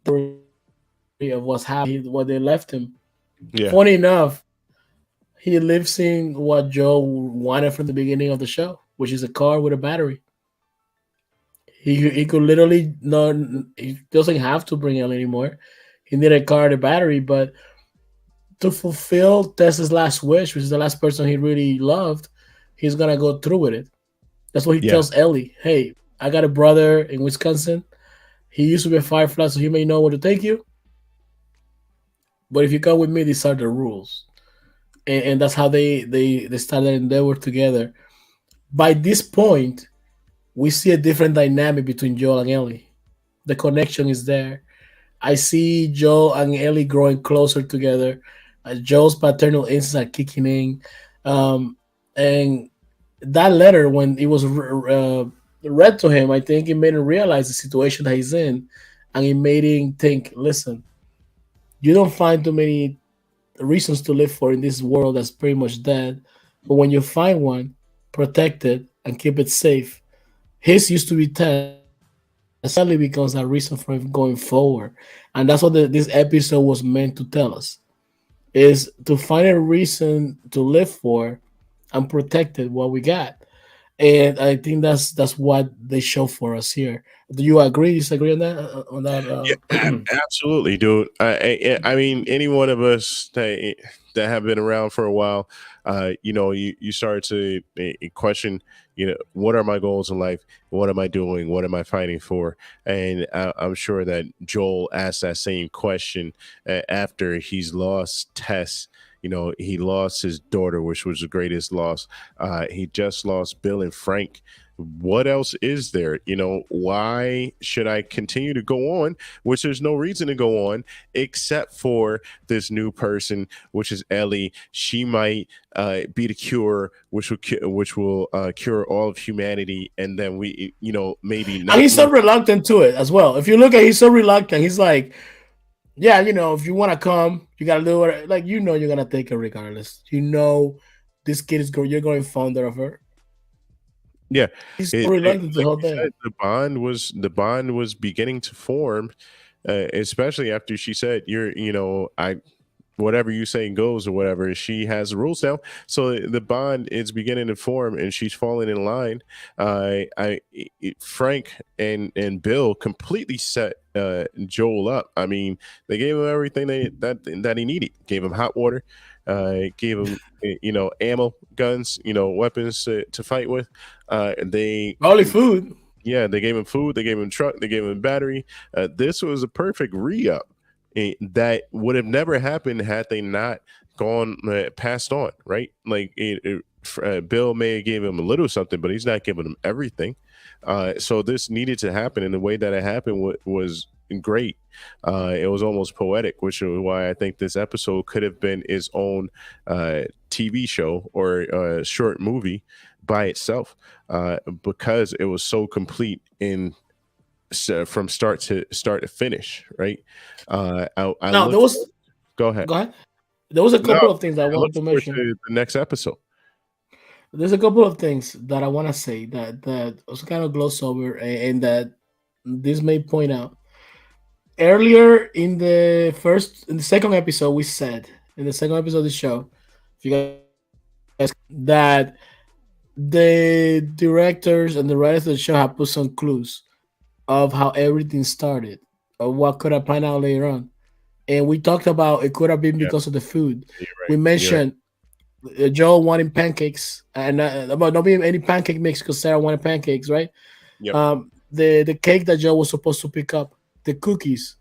of what's happening, what they left him. Yeah. Funny enough, he lives in what Joe wanted from the beginning of the show, which is a car with a battery. He could literally not. He doesn't have to bring Ellie anymore. He needed a car and a battery, but to fulfill Tessa's last wish, which is the last person he really loved, he's gonna go through with it. That's what he Yeah. tells Ellie. Hey, I got a brother in Wisconsin. He used to be a firefly, so he may know where to take you. But if you come with me, these are the rules. And that's how they started their endeavor together. By this point, we see a different dynamic between Joel and Ellie. The connection is there. I see Joel and Ellie growing closer together. Joel's paternal instincts are kicking in. And that letter, when it was read to him, I think it made him realize the situation that he's in. And it made him think, listen, you don't find too many reasons to live for in this world that's pretty much dead. But when you find one, protect it and keep it safe. His used to be 10. Sadly becomes a reason for him going forward. And that's what this episode was meant to tell us, is to find a reason to live for and protect it what we got. And I think that's what they show for us here. Do you agree? Disagree on that? On that? Yeah, absolutely, dude. I mean, any one of us that have been around for a while, you start to question, what are my goals in life? What am I doing? What am I fighting for? And I'm sure that Joel asked that same question after he's lost Tess. He lost his daughter, which was the greatest loss. He just lost Bill and Frank. What else is there? Why should I continue to go on? Which there's no reason to go on except for this new person, which is Ellie. She might be the cure, which will cure all of humanity, and then we, maybe not. And he's so reluctant to it as well. If you look at, he's so reluctant. He's like, yeah, if you want to come, you gotta do it. Like, you're gonna take it regardless. This kid is going. You're going fonder of her. Yeah, he's so reluctant to hold that. The bond was beginning to form, especially after she said, whatever you say goes or whatever. She has the rules now, so the bond is beginning to form, and she's falling in line. Frank and Bill completely set Joel up. I mean, they gave him everything that he needed. Gave him hot water, gave him ammo, guns, weapons to fight with. Only food. Yeah, they gave him food. They gave him truck. They gave him battery. This was a perfect re-up. That would have never happened had they not gone passed on, right? Like Bill may have gave him a little something, but he's not giving him everything. So this needed to happen, and the way that it happened was great. It was almost poetic, which is why I think this episode could have been its own TV show or short movie by itself, because it was so complete in. From start to finish, right? Go ahead. There was a couple of things I wanted to mention. The next episode. There's a couple of things that I want to say that was kind of gloss over, and that this may point out. Earlier in the second episode, we said in the second episode of the show, if you guys, that the directors and the writers of the show have put some clues of how everything started, or what could have panned out later on. And we talked about it could have been because of the food. Right. We mentioned Joel wanting pancakes, and about not being any pancake mix because Sarah wanted pancakes, right? Yep. The cake that Joel was supposed to pick up, the cookies.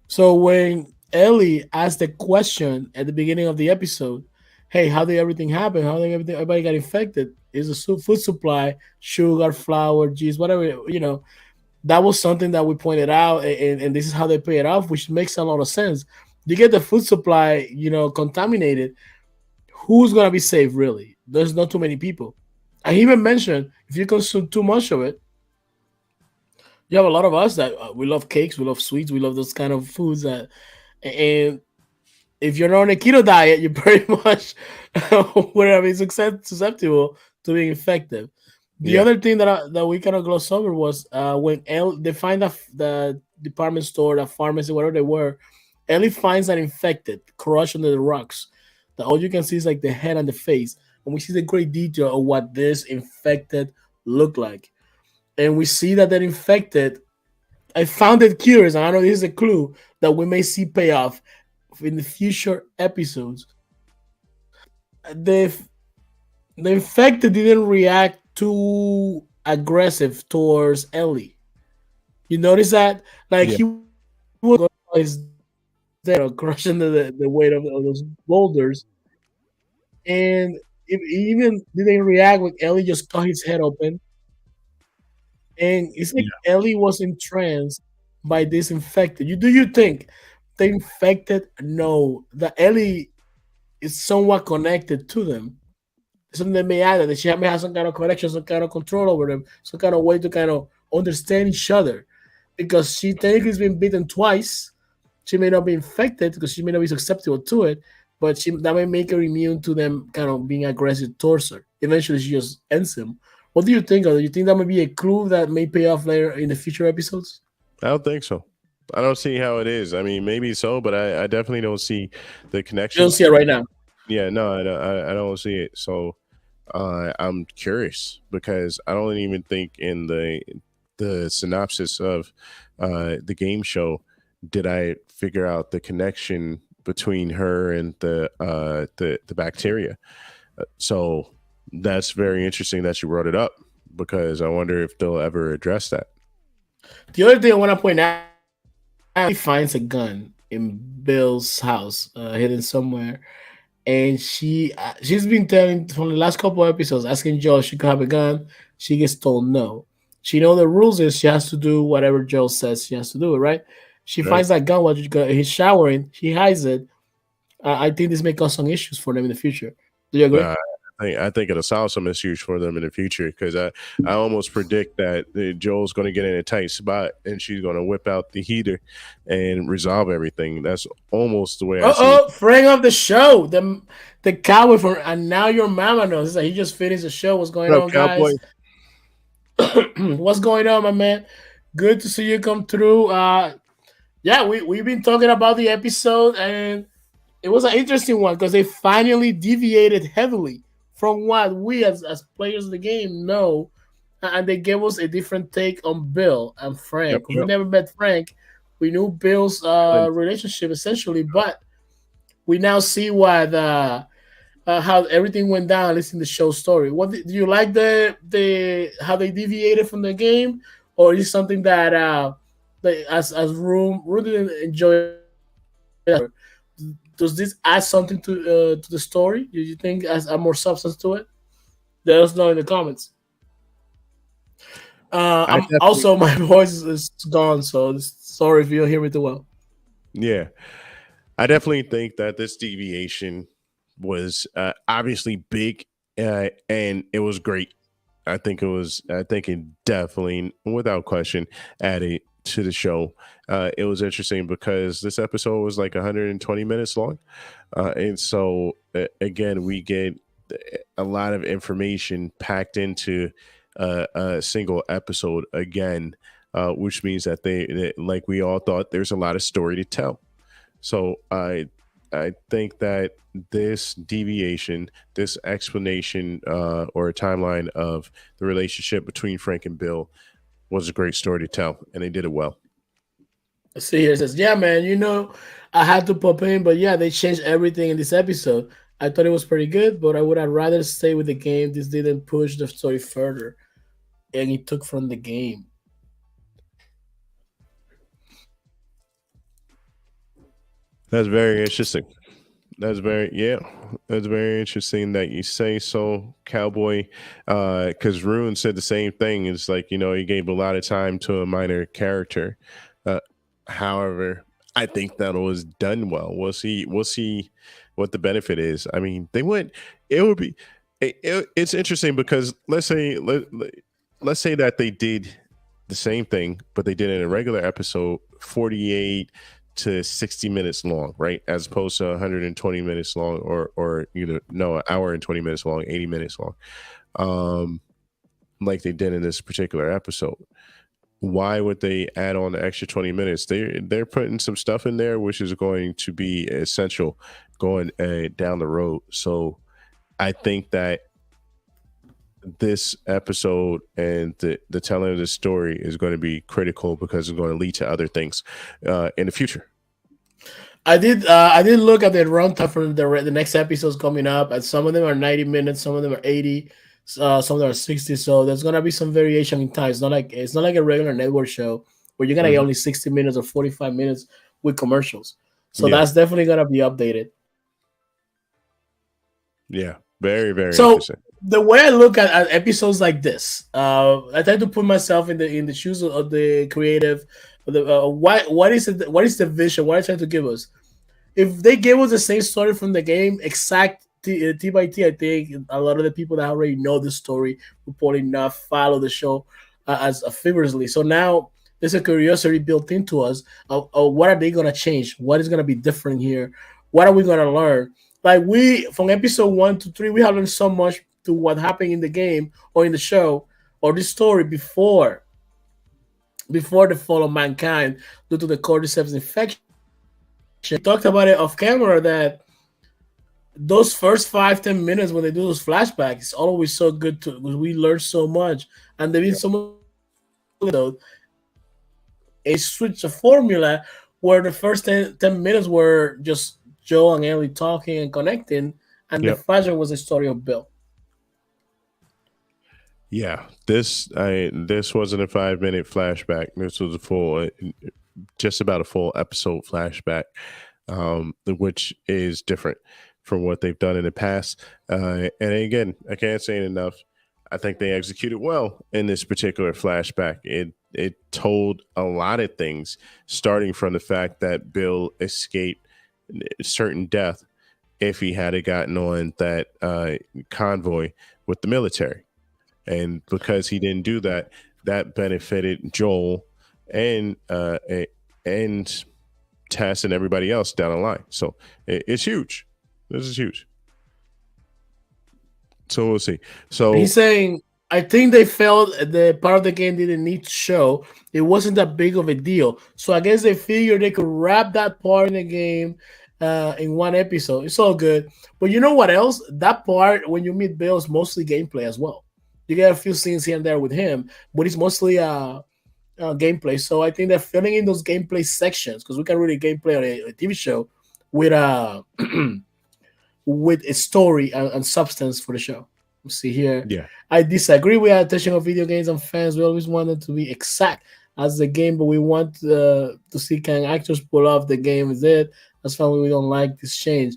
So when Ellie asked the question at the beginning of the episode, hey, how did everything happen? How did everybody got infected? Is the food supply, sugar, flour, cheese, whatever, that was something that we pointed out, and this is how they pay it off, which makes a lot of sense. You get the food supply, contaminated. Who's gonna be safe, really? There's not too many people. I even mentioned if you consume too much of it, you have a lot of us that we love cakes, we love sweets, we love those kind of foods. And if you're not on a keto diet, you're pretty much susceptible to being infected. The other thing that we kind of glossed over was when they find the department store, the pharmacy, whatever they were, Ellie finds an infected crushed under the rocks. That all you can see is like the head and the face. And we see the great detail of what this infected looked like. And we see that infected, I found it curious, and I know this is a clue that we may see payoff in the future episodes. The infected didn't react too aggressive towards Ellie. You notice that? Like, he was there crushing the weight of those boulders. And it even didn't react when Ellie just cut his head open. And it's like Ellie was entranced by this infected. Do you think the infected know that Ellie is somewhat connected to them? Something that may add that she may have some kind of connection, some kind of control over them, some kind of way to kind of understand each other. Because she technically has been bitten twice. She may not be infected because she may not be susceptible to it, but that may make her immune to them kind of being aggressive towards her. Eventually, she just ends him. What do you think? Do you think that might be a clue that may pay off later in the future episodes? I don't think so. I don't see how it is. I mean, maybe so, but I definitely don't see the connection. You don't see it right now? Yeah, no, I don't see it. So I'm curious because I don't even think in the synopsis of the game show did I figure out the connection between her and the bacteria. So that's very interesting that you brought it up because I wonder if they'll ever address that. The other thing I want to point out, he finds a gun in Bill's house, hidden somewhere, and she's been telling from the last couple of episodes, asking Joel if she could have a gun. She gets told no. She know the rules is she has to do whatever Joel says she has to do. Right? She Right. finds that gun while he's showering. She hides it. I think this may cause some issues for them in the future. Do you agree? Uh, I think it'll solve some issues for them in the future because I almost predict that Joel's going to get in a tight spot and she's going to whip out the heater and resolve everything. That's almost the way I see it. Friend of the show, the cowboy from and now your mama knows. It's like he just finished the show. What's going What up, on, Cowboy? guys? What's going on, my man? Good to see you come through. Yeah, we've been talking about the episode, and it was an interesting one because they finally deviated heavily from what we as players of the game know, and they gave us a different take on Bill and Yep, Frank. We yep. never met Frank. We knew Bill's And relationship essentially, but we now see what how everything went down. At least in the show story. Do you like the how they deviated from the game, or is it something that they, as room didn't enjoy? Does this add something to the story? Do you think adds more substance to it? Let us know in the comments. I I'm definitely, also my voice is gone, so sorry if you don't hear me too well. yeah, I definitely think that this deviation was obviously big and it was great. I think it definitely, without question, added to the show. It was interesting because this episode was like 120 minutes long. And so, again, we get a lot of information packed into a single episode again, which means that like we all thought, there's a lot of story to tell. So I think that this deviation, this explanation or a timeline of the relationship between Frank and Bill was a great story to tell, and they did it well. See here it says, yeah, man, I had to pop in, but yeah, they changed everything in this episode. I thought it was pretty good, but I would have rather stay with the game. This didn't push the story further, and it took from the game. That's very interesting. That's very yeah. That's very interesting that you say so, Cowboy. Because Rune said the same thing. It's like he gave a lot of time to a minor character. Uh, However, I think that was done well. We'll see. We'll see what the benefit is. I mean, they went. It would be. It's interesting because let's say that they did the same thing, but they did it in a regular episode, 48 to 60 minutes long, right? As opposed to 120 minutes long, or no, an hour and 20 minutes long, 80 minutes long, um, like they did in this particular episode. Why would they add on the extra 20 minutes? They're putting some stuff in there which is going to be essential going down the road. So I think that this episode and the telling of the story is going to be critical because it's going to lead to other things in the future. I did look at the runtime for the next episodes coming up, and some of them are 90 minutes, some of them are 80, some of them are 60. So there's gonna be some variation in time. It's not like a regular network show where you're gonna get Mhm. only 60 minutes or 45 minutes with commercials. So Yeah, that's definitely gonna be updated. yeah, very, very So interesting. the way I look at episodes like this, I try to put myself in the shoes of the creative. What is the vision? What are they trying to give us? If they gave us the same story from the game, exact T by T, I think a lot of the people that already know the story will probably not follow the show as vigorously. So now there's a curiosity built into us of what are they going to change? What is going to be different here? What are we going to learn? Like we, from episode 1 to 3, we have learned so much to what happened in the game or in the show or this story before the fall of mankind due to the cordyceps infection. We talked about it off camera that those first 5-10 minutes when they do those flashbacks, it's always so good to we learn so much, and there is so much a switch of formula where the first 10 minutes were just Joe and Ellie talking and connecting, and the Yep. flashback was the story of Bill. Yeah, this wasn't a 5 minute flashback. This was a full, just about a full episode flashback, which is different from what they've done in the past. And again, I can't say it enough. I think they executed well in this particular flashback. It told a lot of things, starting from the fact that Bill escaped certain death if he had gotten on that convoy with the military. And because he didn't do that, that benefited Joel and Tess and everybody else down the line. So it's huge. This is huge. So we'll see. So he's saying, I think they felt the part of the game didn't need to show. It wasn't that big of a deal. So I guess they figured they could wrap that part in the game in one episode. It's all good. But you know what else? That part, when you meet Bill, is mostly gameplay as well. You get a few scenes here and there with him, but it's mostly gameplay. So I think they're filling in those gameplay sections because we can really gameplay on a TV show with with a story and substance for the show. Let's see here. Yeah. I disagree with adaptation of video games and fans. We always wanted to be exact as the game, but we want to see can actors pull off the game is it. That's why we don't like this change.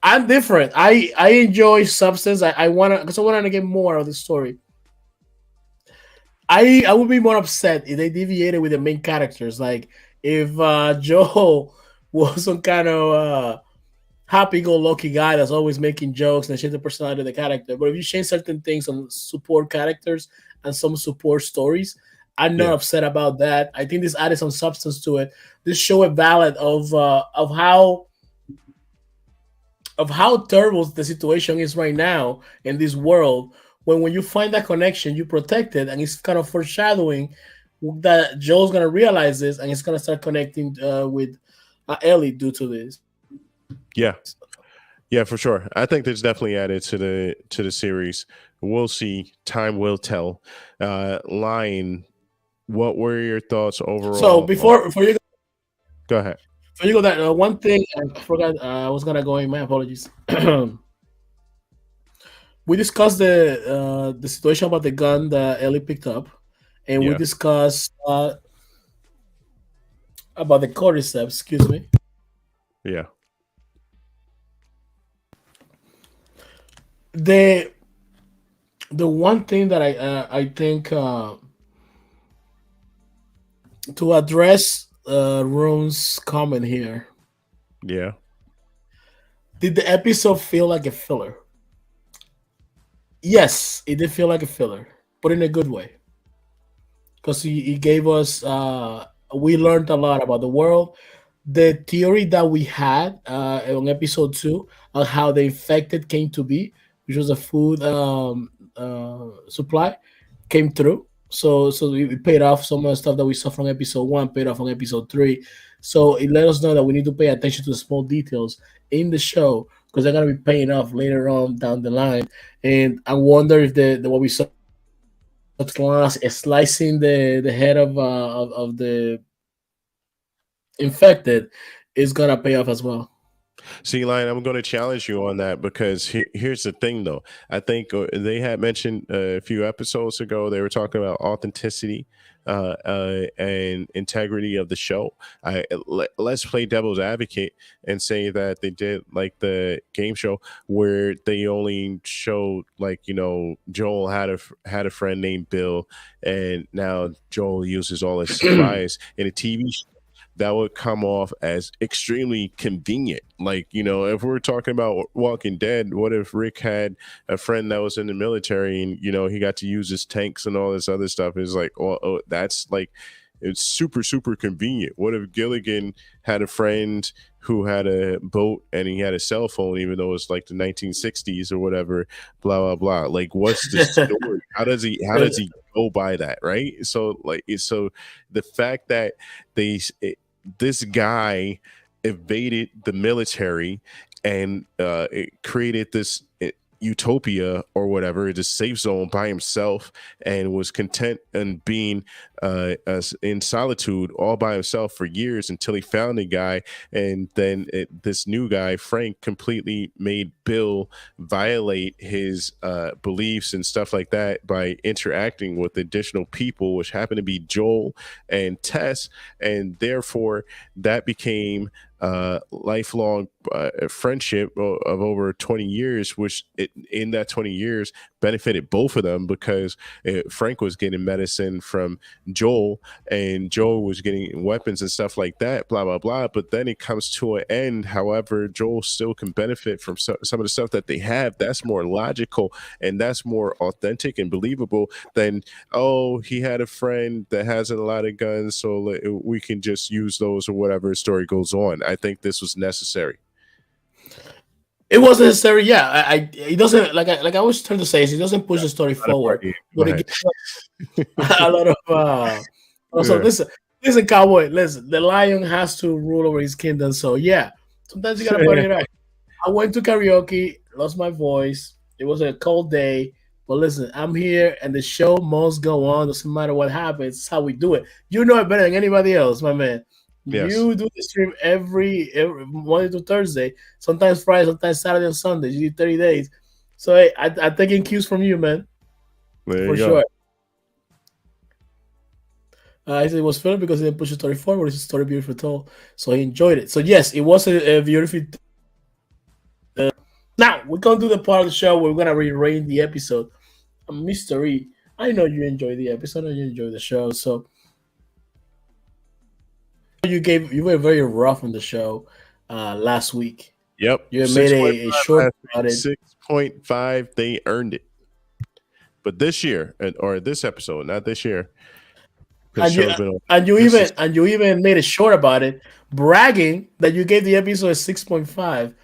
I'm different. I enjoy substance. I want to because I want to get more of the story. I would be more upset if they deviated with the main characters. Like if Joel was some kind of happy-go-lucky guy that's always making jokes and change the personality of the character. But if you change certain things on support characters and some support stories, I'm not upset about that. I think this added some substance to it. This show a ballad of how terrible the situation is right now in this world. When you find that connection, you protect it, and it's kind of foreshadowing that Joel's gonna realize this, and he's gonna start connecting with Ellie due to this. Yeah, for sure. I think there's definitely added to the series. We'll see. Time will tell. Lion, what were your thoughts overall? So before you go ahead. Before you go that one thing I forgot I was gonna go in. My apologies. We discussed the situation about the gun that Ellie picked up, and we discussed about the cordyceps. Excuse me. Yeah. The one thing that I think to address Rune's comment here. Yeah. Did the episode feel like a filler? Yes, it did feel like a filler, but in a good way. Because he gave us we learned a lot about the world. The theory that we had on episode 2 on how the infected came to be, which was a food supply, came through. So we paid off some of the stuff that we saw from episode 1, paid off on episode 3. So it let us know that we need to pay attention to the small details in the show because they're gonna be paying off later on down the line. And I wonder if the what we saw slicing the head of the infected is gonna pay off as well. See, Lion, I'm going to challenge you on that because here's the thing, though. I think they had mentioned a few episodes ago, they were talking about authenticity and integrity of the show. Let's play devil's advocate and say that they did like the game show where they only showed like, you know, Joel had a friend named Bill, and now Joel uses all his supplies in a TV show. That would come off as extremely convenient. Like, you know, if we're talking about Walking Dead, what if Rick had a friend that was in the military and, you know, he got to use his tanks and all this other stuff? It's like, oh, that's like, it's super, super convenient. What if Gilligan had a friend who had a boat and he had a cell phone, even though it's like the 1960s or whatever, blah, blah, blah. Like, what's the story? How does he go by that? Right. So the fact that this guy evaded the military and it created this utopia or whatever, this safe zone by himself, and was content and being in solitude all by himself for years until he found a guy, and then this new guy Frank completely made Bill violate his beliefs and stuff like that by interacting with additional people, which happened to be Joel and Tess, and therefore that became lifelong a friendship of over 20 years, which in that 20 years benefited both of them because Frank was getting medicine from Joel and Joel was getting weapons and stuff like that, blah, blah, blah. But then it comes to an end. However, Joel still can benefit from some of the stuff that they have. That's more logical and that's more authentic and believable than, oh, he had a friend that has a lot of guns, so we can just use those or whatever story goes on. I think this was necessary. It was necessary, yeah. It doesn't like I was trying to say, it doesn't push the story forward, but it gives a lot of. Also, listen, cowboy. Listen, the lion has to rule over his kingdom. So yeah, sometimes you gotta party it out. I went to karaoke, lost my voice. It was a cold day, but listen, I'm here, and the show must go on. Doesn't matter what happens. It's how we do it. You know it better than anybody else, my man. Yes. You do the stream every Monday to Thursday, sometimes Friday, sometimes Saturday and Sunday. You do 30 days. So hey, I'm taking cues from you, man. There For you go. sure. I said it was fun because he didn't push the story forward. It's a story beautifully told. So he enjoyed it. So yes, it was a beautiful. Now we're gonna do the part of the show where we're gonna rearrange the episode. A mystery. I know you enjoy the episode and you enjoy the show. So you were very rough on the show last week. Yep. You made a short about it. 6.5. They earned it. But this year, or this episode, not this year. And you even made a short about it, bragging that you gave the episode a 6.5,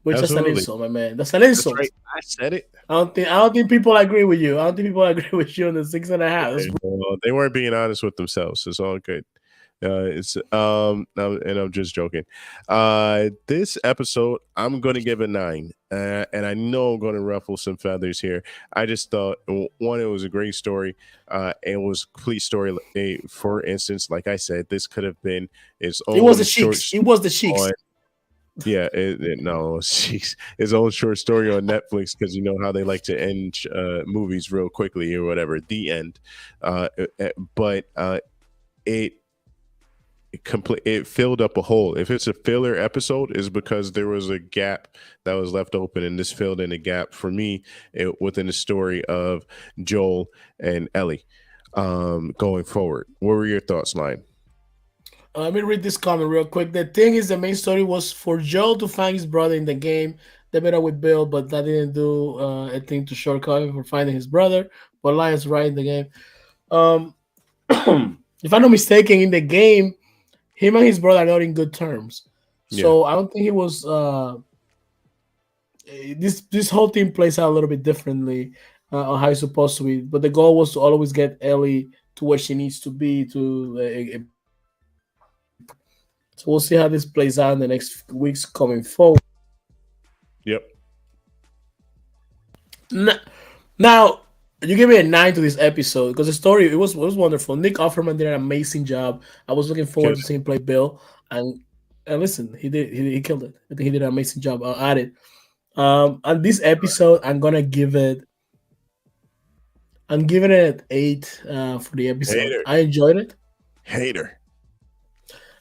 which is an insult, my man. That's an insult. That's right. I said it. I don't think people agree with you. I don't think people agree with you on the 6.5. They weren't being honest with themselves. It's all good. And I'm just joking. This episode, I'm gonna give a 9, and I know I'm gonna ruffle some feathers here. I just thought one, it was a great story. It was a complete story. For instance, like I said, this could have been its own. It was the Sheiks. It was the Sheiks. Yeah, his own short story on Netflix, because you know how they like to end movies real quickly or whatever. The end, but it filled up a hole. If it's a filler episode, is because there was a gap that was left open, and this filled in a gap for me within the story of Joel and Ellie going forward. What were your thoughts, Lion? Let me read this comment real quick. The thing is, the main story was for Joel to find his brother in the game. They met up with Bill, but that didn't do a thing to shortcut him for finding his brother. But Lion's right in the game. If I'm not mistaken, in the game, him and his brother are not in good terms. So I don't think he was. This whole thing plays out a little bit differently on how it's supposed to be. But the goal was to always get Ellie to where she needs to be. So we'll see how this plays out in the next weeks coming forward. Yep. Now, you give me a 9 to this episode because the story it was wonderful. Nick Offerman did an amazing job. I was looking forward to seeing him play Bill, and listen, he killed it. I think he did an amazing job at it. On this episode, I'm giving it 8 for the episode. Hater. I enjoyed it. Hater.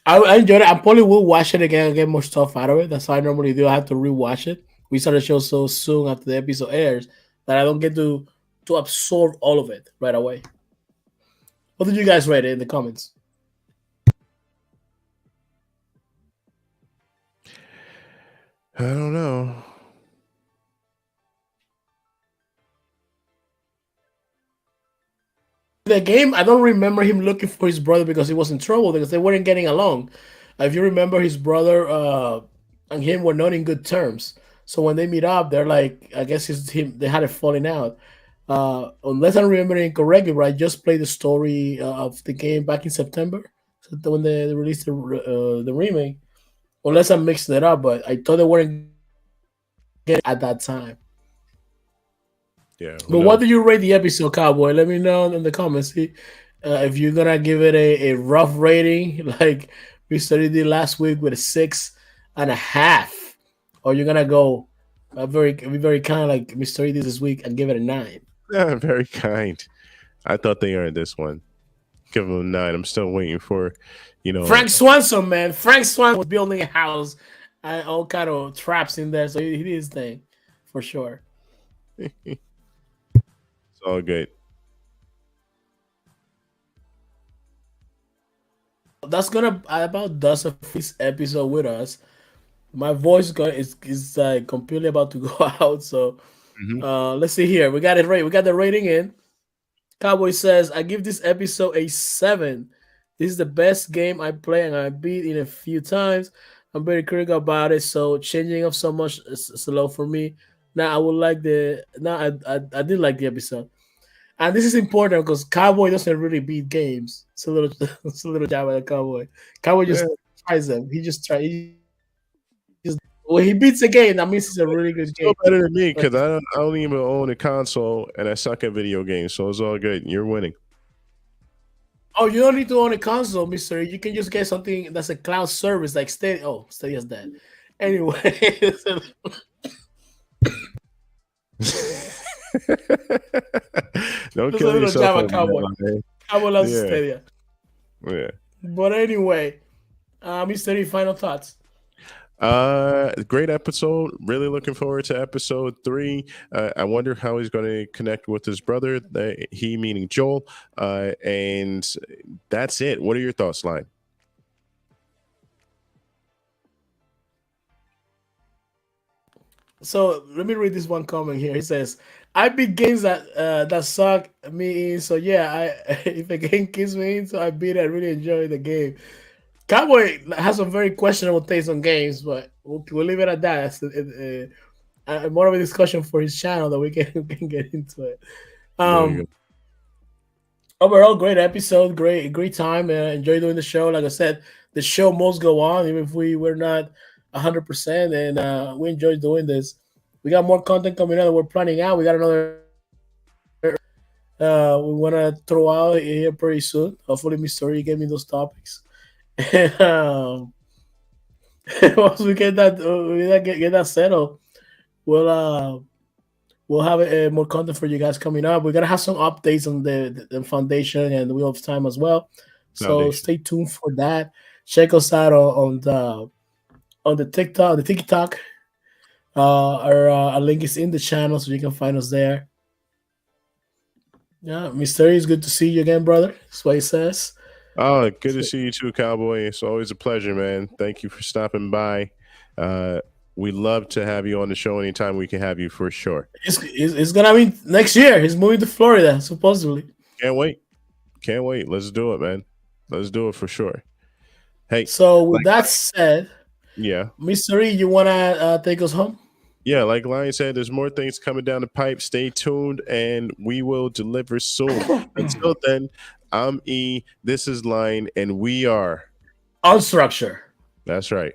I enjoyed it. I probably will watch it again and get more stuff out of it. That's how I normally do. I have to rewatch it. We started the show so soon after the episode airs that I don't get to absorb all of it right away. What did you guys rate it in the comments? I don't know. The game, I don't remember him looking for his brother because he was in trouble because they weren't getting along. If you remember, his brother and him were not in good terms. So when they meet up, they're like, I guess they had a falling out. Unless I'm remembering incorrectly, but I just played the story of the game back in September, so when they released the remake. Unless I'm mixing it up, but I thought they weren't getting at that time. Yeah. But what do you rate the episode, Cowboy? Let me know in the comments. See, if you're gonna give it a rough rating, like we studied it last week with a 6.5, or you're gonna go be very kind like Mr. E this week and give it a 9. Yeah, very kind. I thought they earned this one. Give them a 9. I'm still waiting for, Frank Swanson, man. Frank Swanson was building a house and all kind of traps in there. So he did his thing for sure. It's all good. That's gonna about does it for this episode with us. My voice is completely about to go out. So Hmm. let's see here. We got it right. We got the rating in. Cowboy says, I give this episode a 7. This is the best game I play and I beat in a few times. I'm very critical about it, so changing up so much is slow for me. Now I would like the now I did like the episode. And this is important because Cowboy doesn't really beat games. It's a little it's a little jab at Cowboy. Cowboy Yeah, just tries them. He just tries when he beats a game, that means it's a really good still game. better than me But because I don't even own a console and I suck at video games, so it's all good. You're winning. oh, you don't need to own a console, Mister. You can just get something that's a cloud service like Stadia. Oh, Stadia's dead. Anyway, Don't just a kill little yourself jab at over Cowboy. that, man. Cowboy loves Yeah, Stadia. yeah. But anyway, Mister, final thoughts. Great episode. Really looking forward to episode 3. I wonder how he's going to connect with his brother. He meaning Joel. And that's it. What are your thoughts, Line? So let me read this one comment here. He says, "I beat games that suck me in. So yeah, I if a game keeps me in, so I beat. I really enjoy the game." Cowboy has some very questionable taste on games, but we'll leave it at that. More of a discussion for his channel that we can, we can get into it. There you Um, go. Overall, great episode, great time. Enjoy doing the show. Like I said, the show must go on, even if we were not 100%, and we enjoy doing this. We got more content coming out that we're planning out. We got another we want to throw out here pretty soon. Hopefully, Mr. E gave me those topics. Once we get that, get that settled, we'll we'll have more content for you guys coming up. We're gonna have some updates on the foundation and the Wheel of Time as well. So Foundation. stay tuned for that. Check us out on the TikTok. Our link is in the channel, so you can find us there. Yeah, Mystery, it's good to see you again, brother. That's what he says. Oh, good to see you too, Cowboy. It's always a pleasure, man. Thank you for stopping by. We love to have you on the show anytime we can have you for sure. It's gonna be next year. He's moving to Florida, supposedly. Can't wait. Can't wait. Let's do it, man. Let's do it for sure. Hey, So with like, that said, yeah. Mystery, you wanna take us home? Yeah, like Lion said, there's more things coming down the pipe. Stay tuned and we will deliver soon. Until then, I'm E, this is Lion, and we are. On structure. That's right.